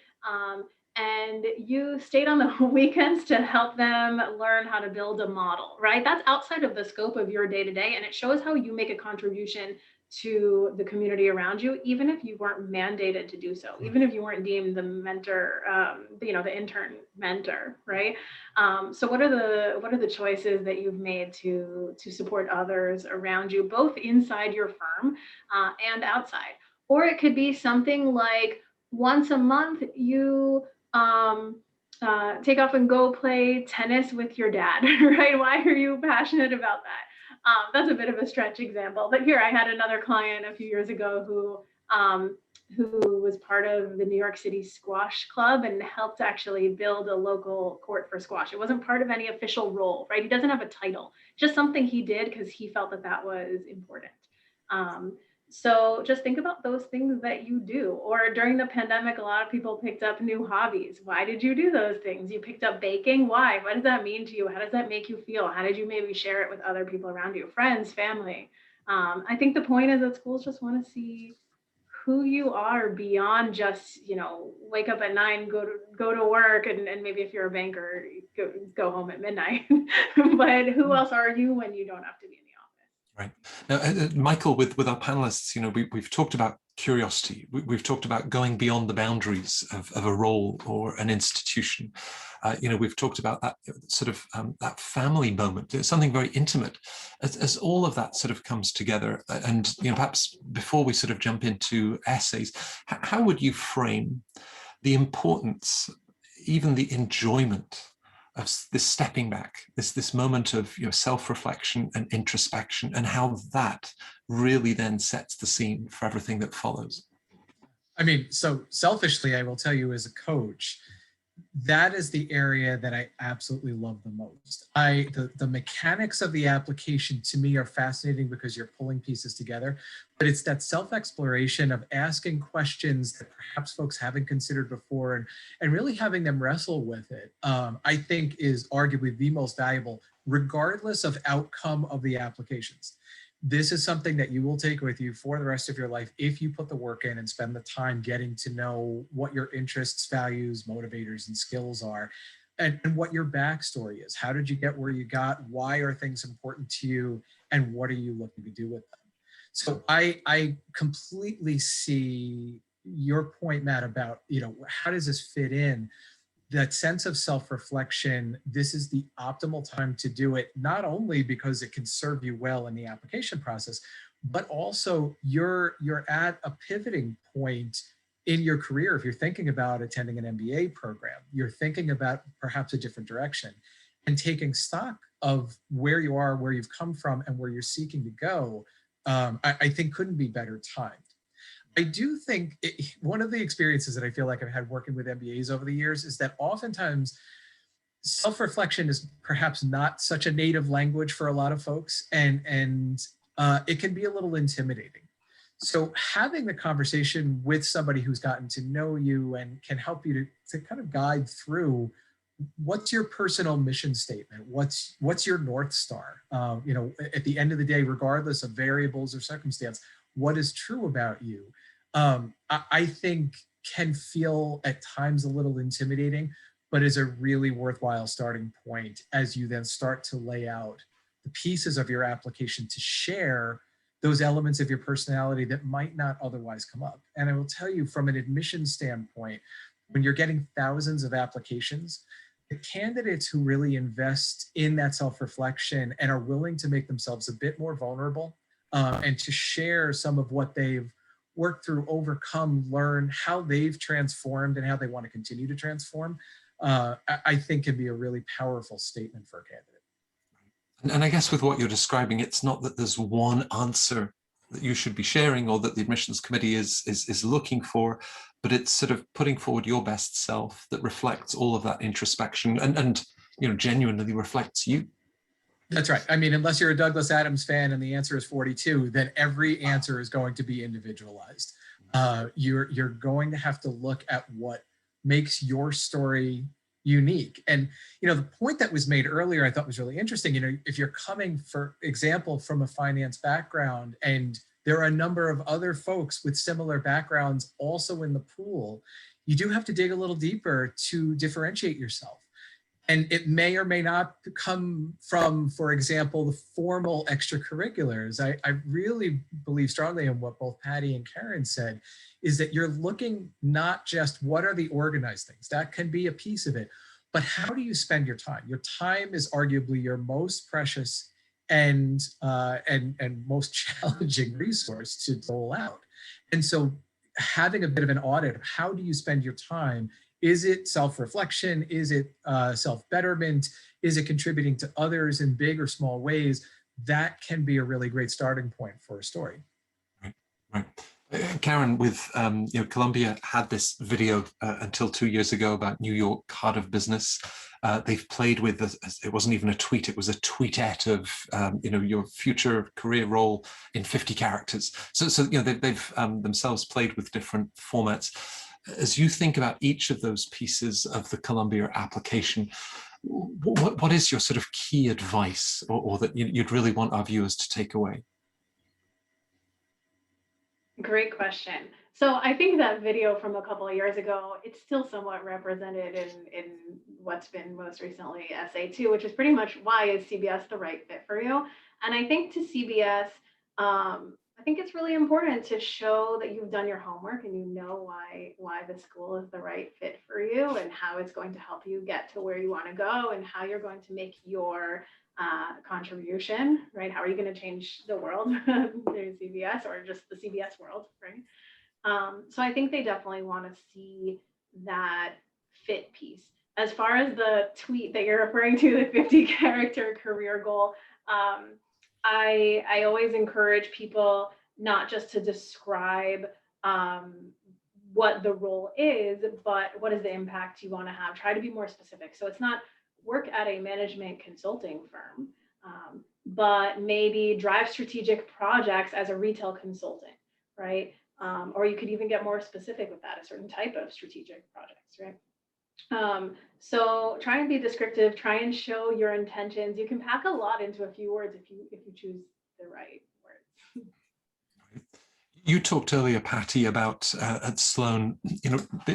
and you stayed on the weekends to help them learn how to build a model, right? That's outside of the scope of your day-to-day, and it shows how you make a contribution to the community around you, even if you weren't mandated to do so, even if you weren't deemed the mentor, the intern mentor, right? So what are the choices that you've made to support others around you, both inside your firm and outside? Or it could be something like once a month you take off and go play tennis with your dad, right? Why are you passionate about that? That's a bit of a stretch example, but here I had another client a few years ago who was part of the New York City Squash Club and helped actually build a local court for squash. It wasn't part of any official role, right? He doesn't have a title, just something he did because he felt that was important. So just think about those things that you do. Or during the pandemic, a lot of people picked up new hobbies. Why did you do those things? You picked up baking. Why? What does that mean to you? How does that make you feel? How did you maybe share it with other people around you, friends, family? I think the point is that schools just want to see who you are beyond just, wake up at 9, go to work, and maybe if you're a banker, go home at midnight. But who else are you when you don't have to be in the office? Right. Now, Michael, with our panelists, we've talked about curiosity. We've talked about going beyond the boundaries of a role or an institution. We've talked about that sort of that family moment. It's something very intimate. As all of that sort of comes together, and perhaps before we sort of jump into essays, how would you frame the importance, even the enjoyment of this stepping back, this moment of self-reflection and introspection, and how that really then sets the scene for everything that follows? I mean, so selfishly, I will tell you as a coach, that is the area that I absolutely love the most. The mechanics of the application to me are fascinating because you're pulling pieces together, but it's that self-exploration of asking questions that perhaps folks haven't considered before and really having them wrestle with it, I think is arguably the most valuable, regardless of outcome of the applications. This is something that you will take with you for the rest of your life if you put the work in and spend the time getting to know what your interests, values, motivators, and skills are, and what your backstory is. How did you get where you got? Why are things important to you? And what are you looking to do with them? So I completely see your point, Matt, about, how does this fit in? That sense of self-reflection, this is the optimal time to do it, not only because it can serve you well in the application process, but also you're at a pivoting point in your career. If you're thinking about attending an MBA program, you're thinking about perhaps a different direction, and taking stock of where you are, where you've come from, and where you're seeking to go, I think couldn't be better timed. I do think one of the experiences that I feel like I've had working with MBAs over the years is that oftentimes self-reflection is perhaps not such a native language for a lot of folks, and it can be a little intimidating. So having the conversation with somebody who's gotten to know you and can help you to kind of guide through what's your personal mission statement, what's your North Star, at the end of the day, regardless of variables or circumstance, what is true about you, I think can feel at times a little intimidating, but is a really worthwhile starting point as you then start to lay out the pieces of your application to share those elements of your personality that might not otherwise come up. And I will tell you, from an admissions standpoint, when you're getting thousands of applications, the candidates who really invest in that self-reflection and are willing to make themselves a bit more vulnerable, and to share some of what they've worked through, overcome, learn, how they've transformed and how they want to continue to transform, I think can be a really powerful statement for a candidate. And I guess with what you're describing, it's not that there's one answer that you should be sharing or that the admissions committee is looking for, but it's sort of putting forward your best self that reflects all of that introspection and genuinely reflects you. That's right. I mean, unless you're a Douglas Adams fan and the answer is 42, then every answer is going to be individualized. You're going to have to look at what makes your story unique. And, the point that was made earlier, I thought was really interesting. If you're coming, for example, from a finance background, and there are a number of other folks with similar backgrounds also in the pool, you do have to dig a little deeper to differentiate yourself. And it may or may not come from, for example, the formal extracurriculars. I really believe strongly in what both Paddy and Karen said, is that you're looking not just what are the organized things, that can be a piece of it, but how do you spend your time? Your time is arguably your most precious and most challenging resource to dole out. And so having a bit of an audit of how do you spend your time. Is it self-reflection? Is it self-betterment? Is it contributing to others in big or small ways? That can be a really great starting point for a story. Right. Karen, with Columbia had this video until 2 years ago about New York, heart of business. They've played with it wasn't even a tweet; it was a tweetette of your future career role in 50 characters. So they've themselves played with different formats. As you think about each of those pieces of the Columbia application, what is your sort of key advice or that you'd really want our viewers to take away? Great question. So I think that video from a couple of years ago, it's still somewhat represented in what's been most recently SA2, which is pretty much why is CBS the right fit for you? And I think to CBS, I think it's really important to show that you've done your homework and you know why the school is the right fit for you and how it's going to help you get to where you want to go and how you're going to make your contribution, right? How are you going to change the world through CBS or just the CBS world, right? So I think they definitely want to see that fit piece. As far as the tweet that you're referring to, the 50-character career goal, I always encourage people not just to describe what the role is, but what is the impact you want to have. Try to be more specific. So it's not work at a management consulting firm, but maybe drive strategic projects as a retail consultant, right? Or you could even get more specific with that, a certain type of strategic projects, right? So try and be descriptive, try and show your intentions. You can pack a lot into a few words if you choose the right words. You talked earlier, Patty, about at Sloan,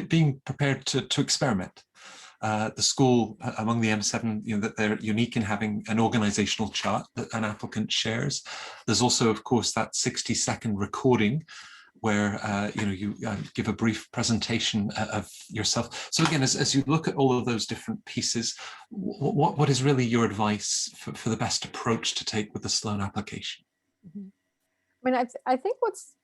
being prepared to experiment. The school among the M7, that they're unique in having an organizational chart that an applicant shares. There's also, of course, that 60-second recording where you give a brief presentation of yourself. So again, as you look at all of those different pieces, what is really your advice for the best approach to take with the Sloan application? Mm-hmm. I mean, I think what's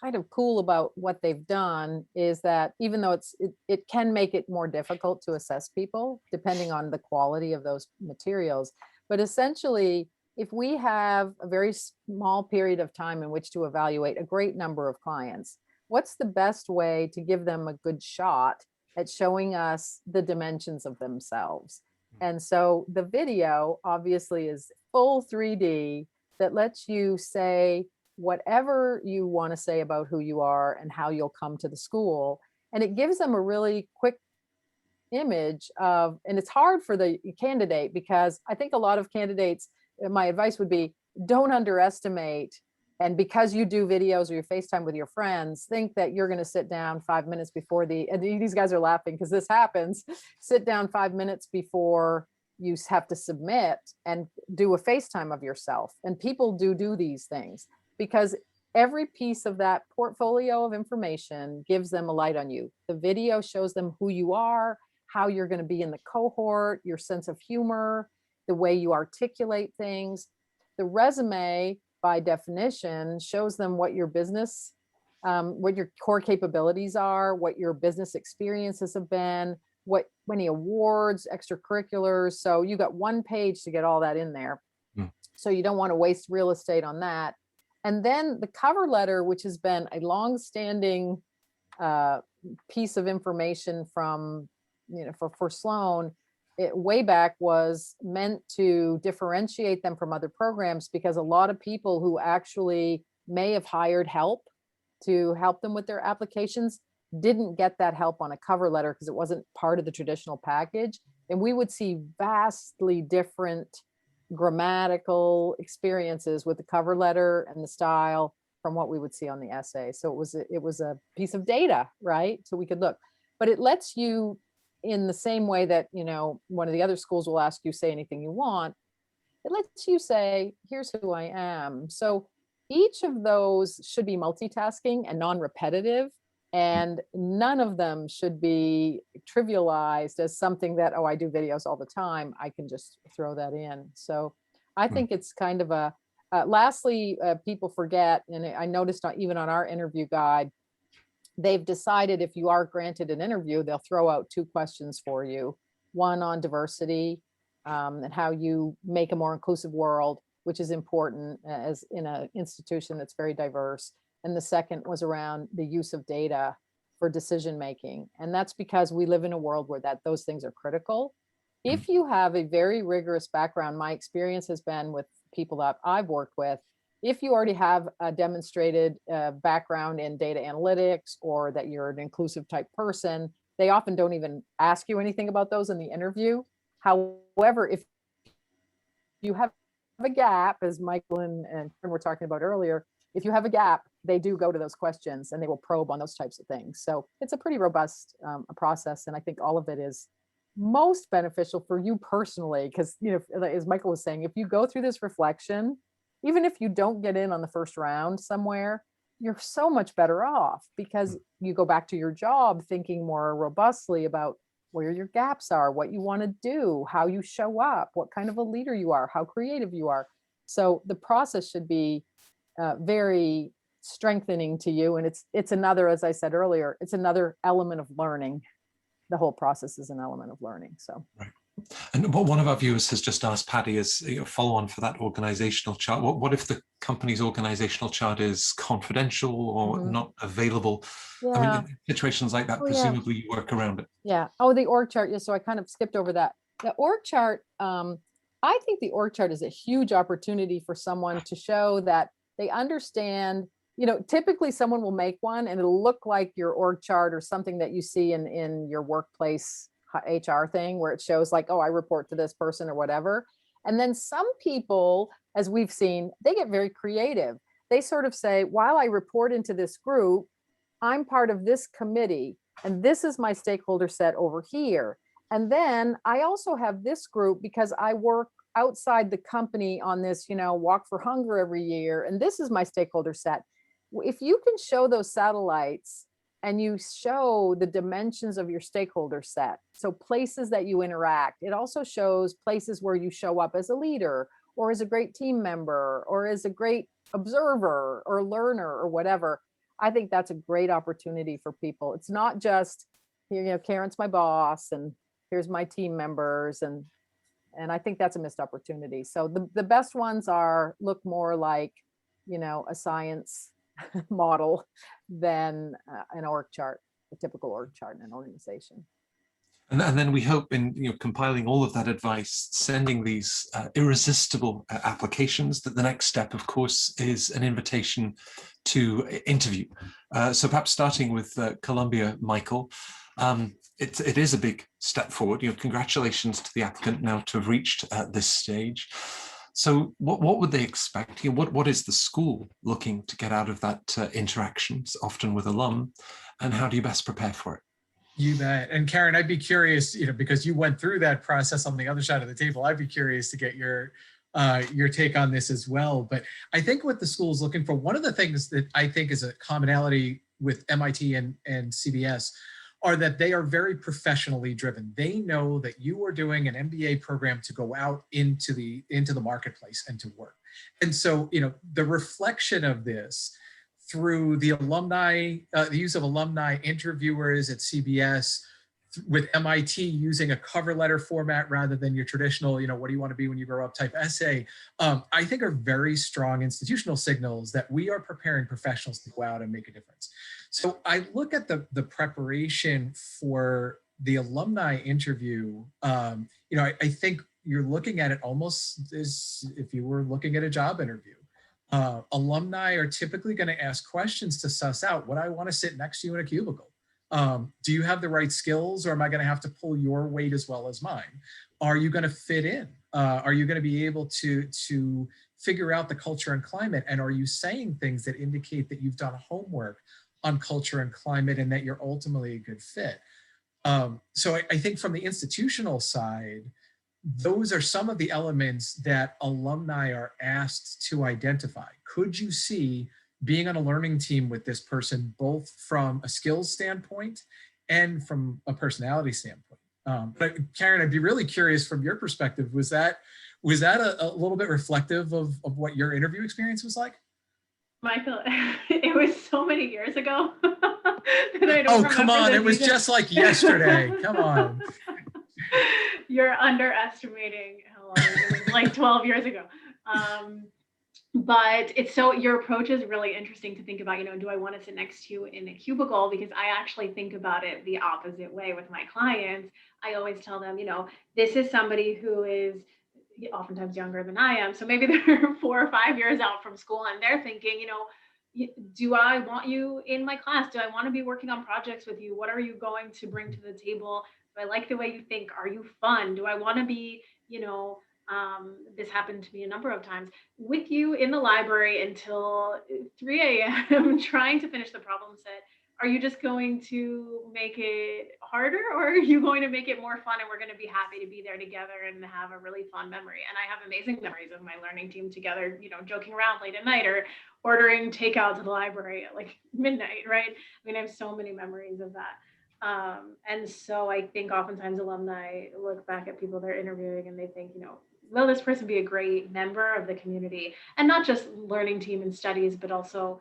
kind of cool about what they've done is that even though it can make it more difficult to assess people depending on the quality of those materials, but essentially, if we have a very small period of time in which to evaluate a great number of clients, what's the best way to give them a good shot at showing us the dimensions of themselves? And so the video obviously is full 3D that lets you say whatever you want to say about who you are and how you'll come to the school. And it gives them a really quick image of, and it's hard for the candidate because I think a lot of candidates, my advice would be don't underestimate. And because you do videos or you FaceTime with your friends, think that you're going to sit down 5 minutes before and these guys are laughing because this happens, sit down 5 minutes before you have to submit and do a FaceTime of yourself. And people do these things because every piece of that portfolio of information gives them a light on you. The video shows them who you are, how you're going to be in the cohort, your sense of humor, the way you articulate things. The resume, by definition, shows them what your business, what your core capabilities are, what your business experiences have been, what many awards, extracurriculars. So you got one page to get all that in there. So you don't want to waste real estate on that. And then the cover letter, which has been a long-standing piece of information from, for Sloan, way back was meant to differentiate them from other programs because a lot of people who actually may have hired help to help them with their applications didn't get that help on a cover letter because it wasn't part of the traditional package. And we would see vastly different grammatical experiences with the cover letter and the style from what we would see on the essay. So it was a piece of data, right? So we could look, but it lets you, in the same way that, one of the other schools will ask you, say anything you want, it lets you say, here's who I am. So each of those should be multitasking and non-repetitive, and none of them should be trivialized as something that, I do videos all the time, I can just throw that in. So I think it's kind of lastly, people forget, and I noticed even on our interview guide, they've decided if you are granted an interview, they'll throw out 2 questions for you. One on diversity and how you make a more inclusive world, which is important as in an institution that's very diverse. And the second was around the use of data for decision making. And that's because we live in a world where those things are critical. If you have a very rigorous background, my experience has been with people that I've worked with, if you already have a demonstrated background in data analytics or that you're an inclusive type person, they often don't even ask you anything about those in the interview. However, if you have a gap, as Michael and were talking about earlier, if you have a gap, they do go to those questions and they will probe on those types of things. So it's a pretty robust process. And I think all of it is most beneficial for you personally, because, you know, as Michael was saying, if you go through this reflection, even if you don't get in on the first round somewhere, you're so much better off because you go back to your job thinking more robustly about where your gaps are, what you want to do, how you show up, what kind of a leader you are, how creative you are. So the process should be very strengthening to you. And it's another, as I said earlier, it's another element of learning. The whole process is an element of learning. So. Right. And what one of our viewers has just asked Paddy is, you know, follow on for that organizational chart. What if the company's organizational chart is confidential or not available? Yeah. I mean, in situations like that, presumably you work around it. Yeah. Oh, the org chart. Yeah. So I kind of skipped over that. The org chart. I think the org chart is a huge opportunity for someone to show that they understand. You know, typically someone will make one and it'll look like your org chart or something that you see in your workplace HR thing where it shows like, oh, I report to this person or whatever. And then some people, as we've seen, they get very creative. They sort of say, while I report into this group, I'm part of this committee and this is my stakeholder set over here. And then I also have this group because I work outside the company on this, you know, walk for hunger every year. And this is my stakeholder set. If you can show those satellites and you show the dimensions of your stakeholder set, so places that you interact, it also shows places where you show up as a leader or as a great team member or as a great observer or learner or whatever. I think that's a great opportunity for people. It's not just, you know, Karen's my boss and here's my team members. And I think that's a missed opportunity. So the best ones look more like, you know, a science model than an org chart, a typical org chart in an organization. And then we hope in, you know, compiling all of that advice, sending these irresistible applications, that the next step, of course, is an invitation to interview. So perhaps starting with Columbia, Michael, it is a big step forward. You know, congratulations to the applicant now to have reached this stage. So what would they expect? You know, what is the school looking to get out of that interactions, often with alum, and how do you best prepare for it? You bet. And Karen, I'd be curious, you know, because you went through that process on the other side of the table, I'd be curious to get your take on this as well. But I think what the school is looking for, one of the things that I think is a commonality with MIT and CBS are that they are very professionally driven. They know that you are doing an MBA program to go out into the marketplace and to work. And so, you know, the reflection of this through the alumni, the use of alumni interviewers at CBS, with MIT using a cover letter format rather than your traditional, you know, what do you want to be when you grow up type essay, I think are very strong institutional signals that we are preparing professionals to go out and make a difference. So I look at the preparation for the alumni interview. You know, I think you're looking at it almost as if you were looking at a job interview. Alumni are typically going to ask questions to suss out, would I want to sit next to you in a cubicle? Do you have the right skills, or am I going to have to pull your weight as well as mine? Are you going to fit in? Are you going to be able to figure out the culture and climate? And are you saying things that indicate that you've done homework on culture and climate and that you're ultimately a good fit? So I think from the institutional side, those are some of the elements that alumni are asked to identify. Could you see being on a learning team with this person, both from a skills standpoint and from a personality standpoint? But Karen, I'd be really curious from your perspective, was that a little bit reflective of what your interview experience was like? Michael, it was so many years ago. That I don't come on, it was just like yesterday. Come on. You're underestimating how long it was, like 12 years ago. But it's so, your approach is really interesting to think about, you know, do I want to sit next to you in a cubicle? Because I actually think about it the opposite way with my clients. I always tell them, you know, this is somebody who is oftentimes younger than I am. So maybe they're 4 or 5 years out from school and they're thinking, you know, do I want you in my class? Do I want to be working on projects with you? What are you going to bring to the table? Do I like the way you think? Are you fun? Do I want to be, you know, This happened to me a number of times, with you in the library until 3 a.m. trying to finish the problem set. Are you just going to make it harder, or are you going to make it more fun and we're going to be happy to be there together and have a really fun memory? And I have amazing memories of my learning team together, joking around late at night or ordering takeout to the library at like midnight, right? I mean, I have so many memories of that. And so I think oftentimes alumni look back at people they're interviewing and they think, will this person be a great member of the community, and not just learning team and studies, but also,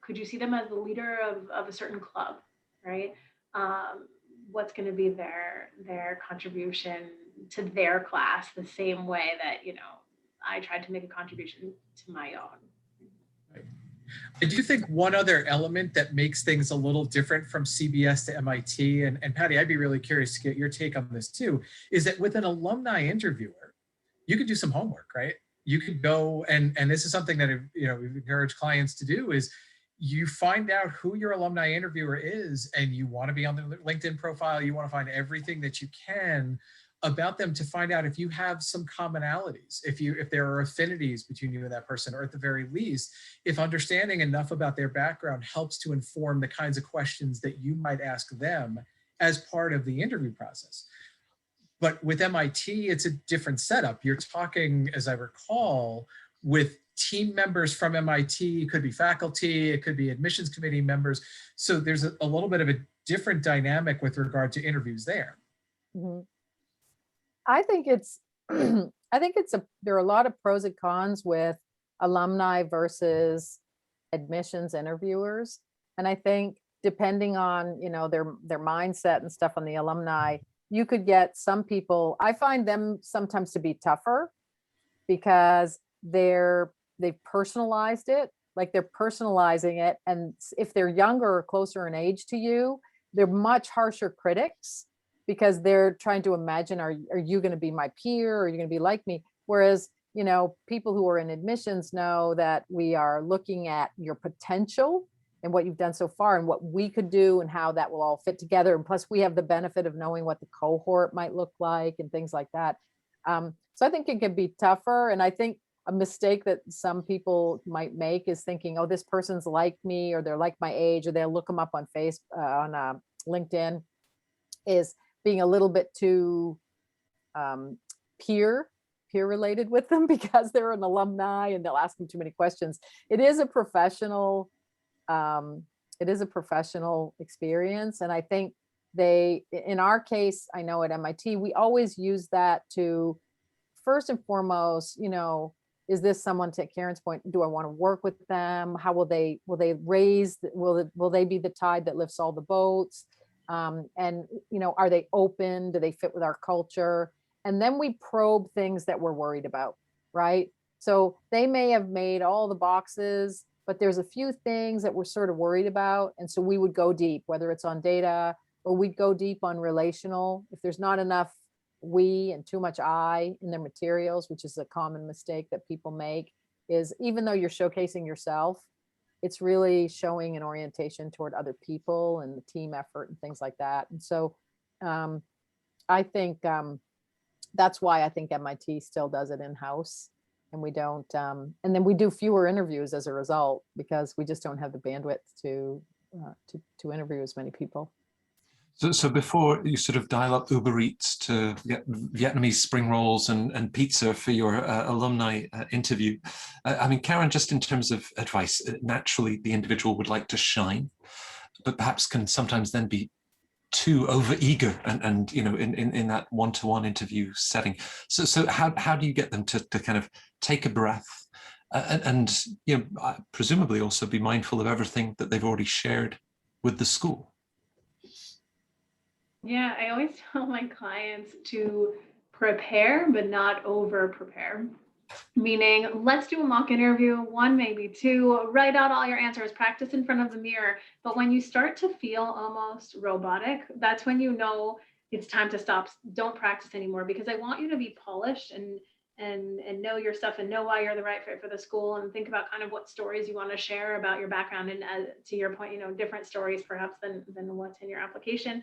could you see them as the leader of a certain club, right? What's going to be their contribution to their class the same way that, I tried to make a contribution to my own. I do think one other element that makes things a little different from CBS to MIT, and Patty, I'd be really curious to get your take on this too, is that with an alumni interviewer, you could do some homework, right? You could go, and this is something that we've encouraged clients to do, is you find out who your alumni interviewer is, and you want to be on their LinkedIn profile, you want to find everything that you can about them to find out if you have some commonalities, if there are affinities between you and that person, or at the very least, if understanding enough about their background helps to inform the kinds of questions that you might ask them as part of the interview process. But with MIT, it's a different setup. You're talking, as I recall, with team members from MIT, it could be faculty, it could be admissions committee members. So there's a little bit of a different dynamic with regard to interviews there. Mm-hmm. I think there are a lot of pros and cons with alumni versus admissions interviewers. And I think depending on, their mindset and stuff on the alumni, you could get some people, I find them sometimes to be tougher because they've personalized it, like they're personalizing it. And if they're younger or closer in age to you, they're much harsher critics, because they're trying to imagine, are you going to be my peer? Or are you going to be like me? Whereas, people who are in admissions know that we are looking at your potential and what you've done so far and what we could do and how that will all fit together. And plus we have the benefit of knowing what the cohort might look like and things like that. So I think it can be tougher. And I think a mistake that some people might make is thinking, oh, this person's like me, or they're like my age, or they'll look them up on LinkedIn, is being a little bit too peer related with them because they're an alumni and they'll ask them too many questions. It is a professional experience. And I think in our case, I know at MIT, we always use that to, first and foremost, is this someone, to Karen's point, do I want to work with them? How will they be the tide that lifts all the boats? And, are they open? Do they fit with our culture? And then we probe things that we're worried about, right? So they may have made all the boxes, but there's a few things that we're sort of worried about. And so we would go deep, whether it's on data, or we'd go deep on relational. If there's not enough we and too much I in their materials, which is a common mistake that people make, is even though you're showcasing yourself, it's really showing an orientation toward other people and the team effort and things like that. And so I think that's why I think MIT still does it in-house, and we don't, and then we do fewer interviews as a result, because we just don't have the bandwidth to interview as many people. So before you sort of dial up Uber Eats to get Vietnamese spring rolls and pizza for your alumni interview, I mean, Karen, just in terms of advice, naturally the individual would like to shine, but perhaps can sometimes then be too overeager and in that one-to-one interview setting. So how do you get them to kind of take a breath and presumably also be mindful of everything that they've already shared with the school? Yeah, I always tell my clients to prepare, but not over prepare. Meaning, let's do a mock interview, 1, maybe 2, write out all your answers, practice in front of the mirror. But when you start to feel almost robotic, that's when you know it's time to stop. Don't practice anymore, because I want you to be polished and know your stuff and know why you're the right fit for the school, and think about kind of what stories you want to share about your background. And to your point, different stories perhaps than what's in your application.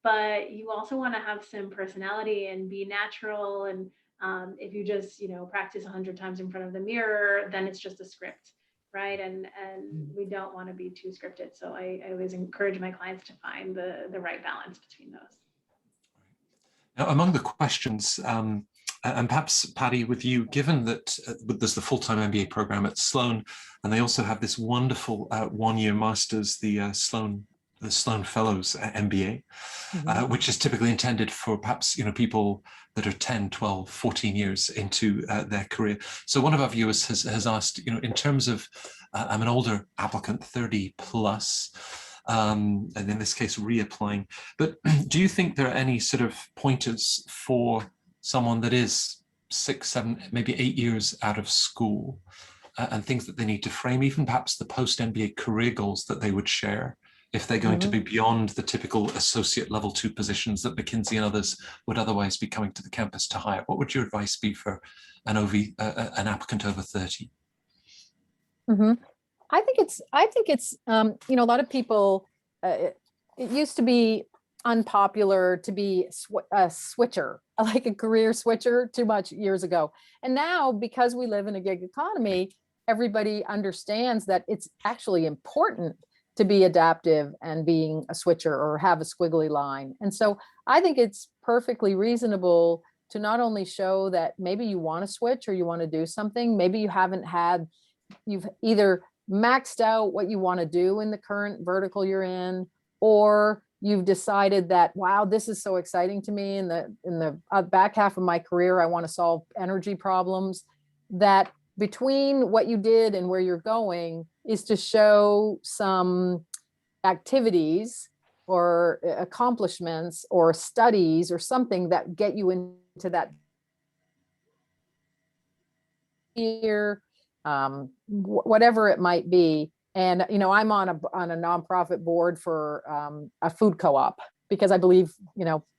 but you also want to have some personality and be natural. And if you just, practice 100 times in front of the mirror, then it's just a script, right? And we don't want to be too scripted. So I always encourage my clients to find the right balance between those. Now, among the questions, and perhaps Paddy, with you, given that there's the full-time MBA program at Sloan, and they also have this wonderful one-year master's, the Sloan Fellows MBA, which is typically intended for perhaps people that are 10, 12, 14 years into their career. So one of our viewers has asked, in terms of, I'm an older applicant, 30 plus, and in this case reapplying, but do you think there are any sort of pointers for someone that is 6, 7, maybe 8 years out of school, and things that they need to frame, even perhaps the post-MBA career goals that they would share if they're going to be beyond the typical associate level 2 positions that McKinsey and others would otherwise be coming to the campus to hire? What would your advice be for an applicant over 30? I think it's a lot of people, it used to be unpopular to be a switcher, like a career switcher, too much years ago. And now, because we live in a gig economy, everybody understands that it's actually important to be adaptive and being a switcher or have a squiggly line. And so I think it's perfectly reasonable to not only show that maybe you want to switch or you want to do something, maybe you've either maxed out what you want to do in the current vertical you're in, or you've decided that, wow, this is so exciting to me. In the back half of my career, I want to solve energy problems. That between what you did and where you're going is to show some activities or accomplishments or studies or something that get you into that year, whatever it might be. And, I'm on a nonprofit board for a food co-op because I believe,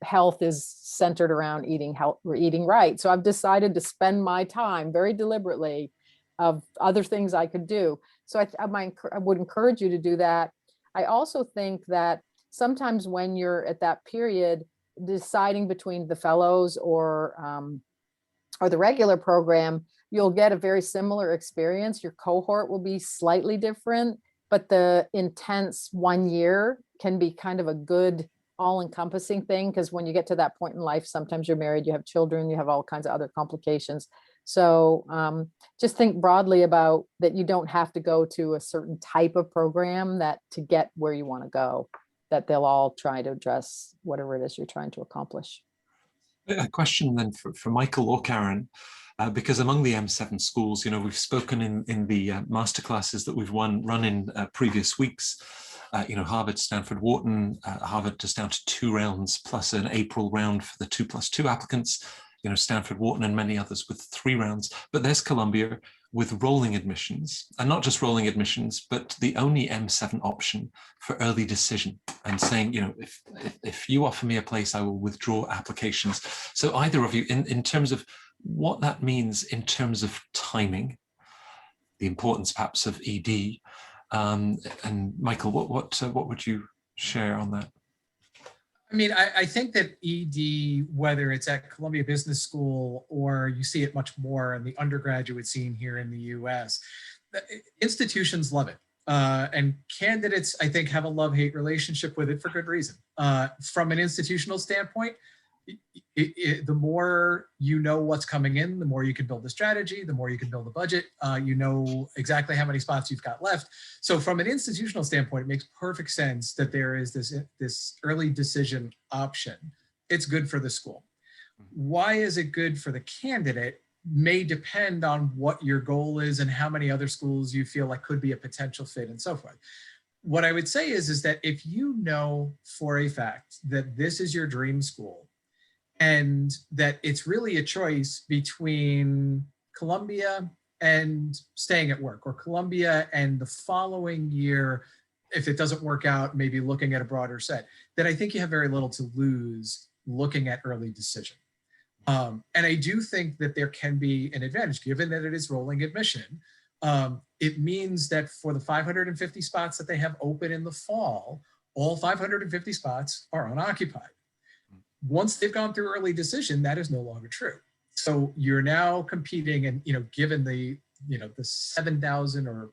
health is centered around eating right. So I've decided to spend my time very deliberately of other things I could do. So I would encourage you to do that. I also think that sometimes when you're at that period, deciding between the fellows or the regular program, you'll get a very similar experience. Your cohort will be slightly different, but the intense 1 year can be kind of a good all-encompassing thing, because when you get to that point in life, sometimes you're married, you have children, you have all kinds of other complications. So just think broadly about that. You don't have to go to a certain type of program to get where you want to go, that they'll all try to address whatever it is you're trying to accomplish. A question then for Michael or Karen, because among the M7 schools, we've spoken in the masterclasses that we've run in previous weeks. Harvard, Stanford, Wharton. Harvard is down to 2 rounds plus an April round for the 2+2 applicants. Stanford, Wharton, and many others with 3 rounds. But there's Columbia with rolling admissions, and not just rolling admissions, but the only M7 option for early decision, and saying, if you offer me a place, I will withdraw applications. So either of you, in terms of what that means in terms of timing, the importance perhaps of ED, and Michael, what would you share on that? I mean, I think that ED, whether it's at Columbia Business School or you see it much more in the undergraduate scene here in the US, institutions love it. And candidates, I think, have a love-hate relationship with it for good reason. From an institutional standpoint, the more you know what's coming in, the more you can build a strategy, the more you can build a budget. You know exactly how many spots you've got left. So from an institutional standpoint, it makes perfect sense that there is this early decision option. It's good for the school. Why is it good for the candidate may depend on what your goal is and how many other schools you feel like could be a potential fit and so forth. What I would say is that if you know for a fact that this is your dream school, and that it's really a choice between Columbia and staying at work, or Columbia and the following year, if it doesn't work out, maybe looking at a broader set, then I think you have very little to lose looking at early decision. And I do think that there can be an advantage, given that it is rolling admission. It means that for the 550 spots that they have open in the fall, all 550 spots are unoccupied. once they've gone through early decision, that is no longer true. So you're now competing, and given the the 7,000 or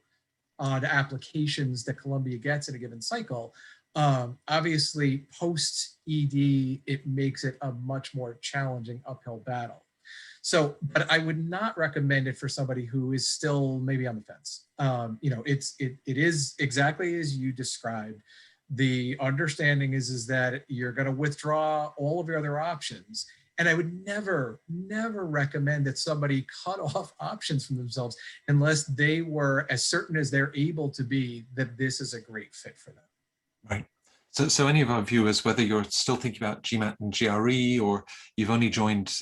odd applications that Columbia gets in a given cycle, obviously post ED, it makes it a much more challenging uphill battle. So, but I would not recommend it for somebody who is still maybe on the fence. It is exactly as you described. The understanding is that you're going to withdraw all of your other options. And I would never recommend that somebody cut off options from themselves unless they were as certain as they're able to be that this is a great fit for them. Right. So any of our viewers, whether you're still thinking about GMAT and GRE, or you've only joined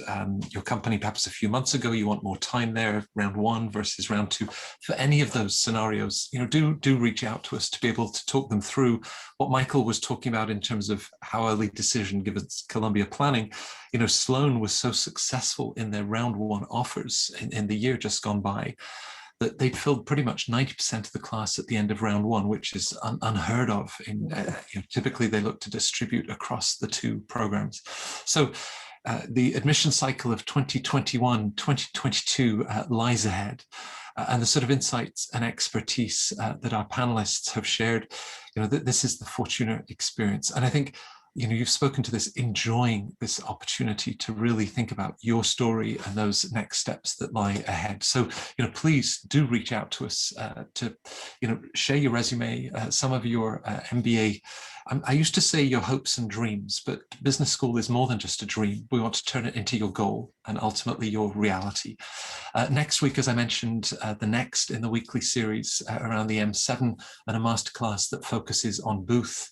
your company perhaps a few months ago, you want more time there, round 1 versus round 2, for any of those scenarios, do reach out to us to be able to talk them through what Michael was talking about in terms of how early decision given Columbia planning. Sloan was so successful in their round 1 offers in the year just gone by, that they'd filled pretty much 90% of the class at the end of round 1, which is unheard of. Typically, they look to distribute across the 2 programs. So the admission cycle of 2021-2022 lies ahead. And the sort of insights and expertise that our panelists have shared, this is the Fortuna experience. And I think you've spoken to this, enjoying this opportunity to really think about your story and those next steps that lie ahead. So, please do reach out to us to, share your resume, some of your MBA. I used to say your hopes and dreams, but business school is more than just a dream. We want to turn it into your goal and ultimately your reality. Next week, as I mentioned, the next in the weekly series around the M7, and a masterclass that focuses on Booth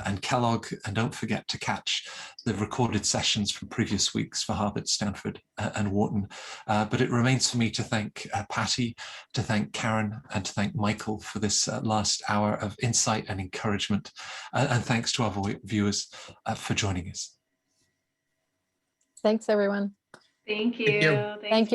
and Kellogg, and don't forget to catch the recorded sessions from previous weeks for Harvard, Stanford, and Wharton. But it remains for me to thank Patty, to thank Karen, and to thank Michael for this last hour of insight and encouragement. And thanks to our viewers for joining us. Thanks, everyone. Thank you. Thank you. Thanks Thank you.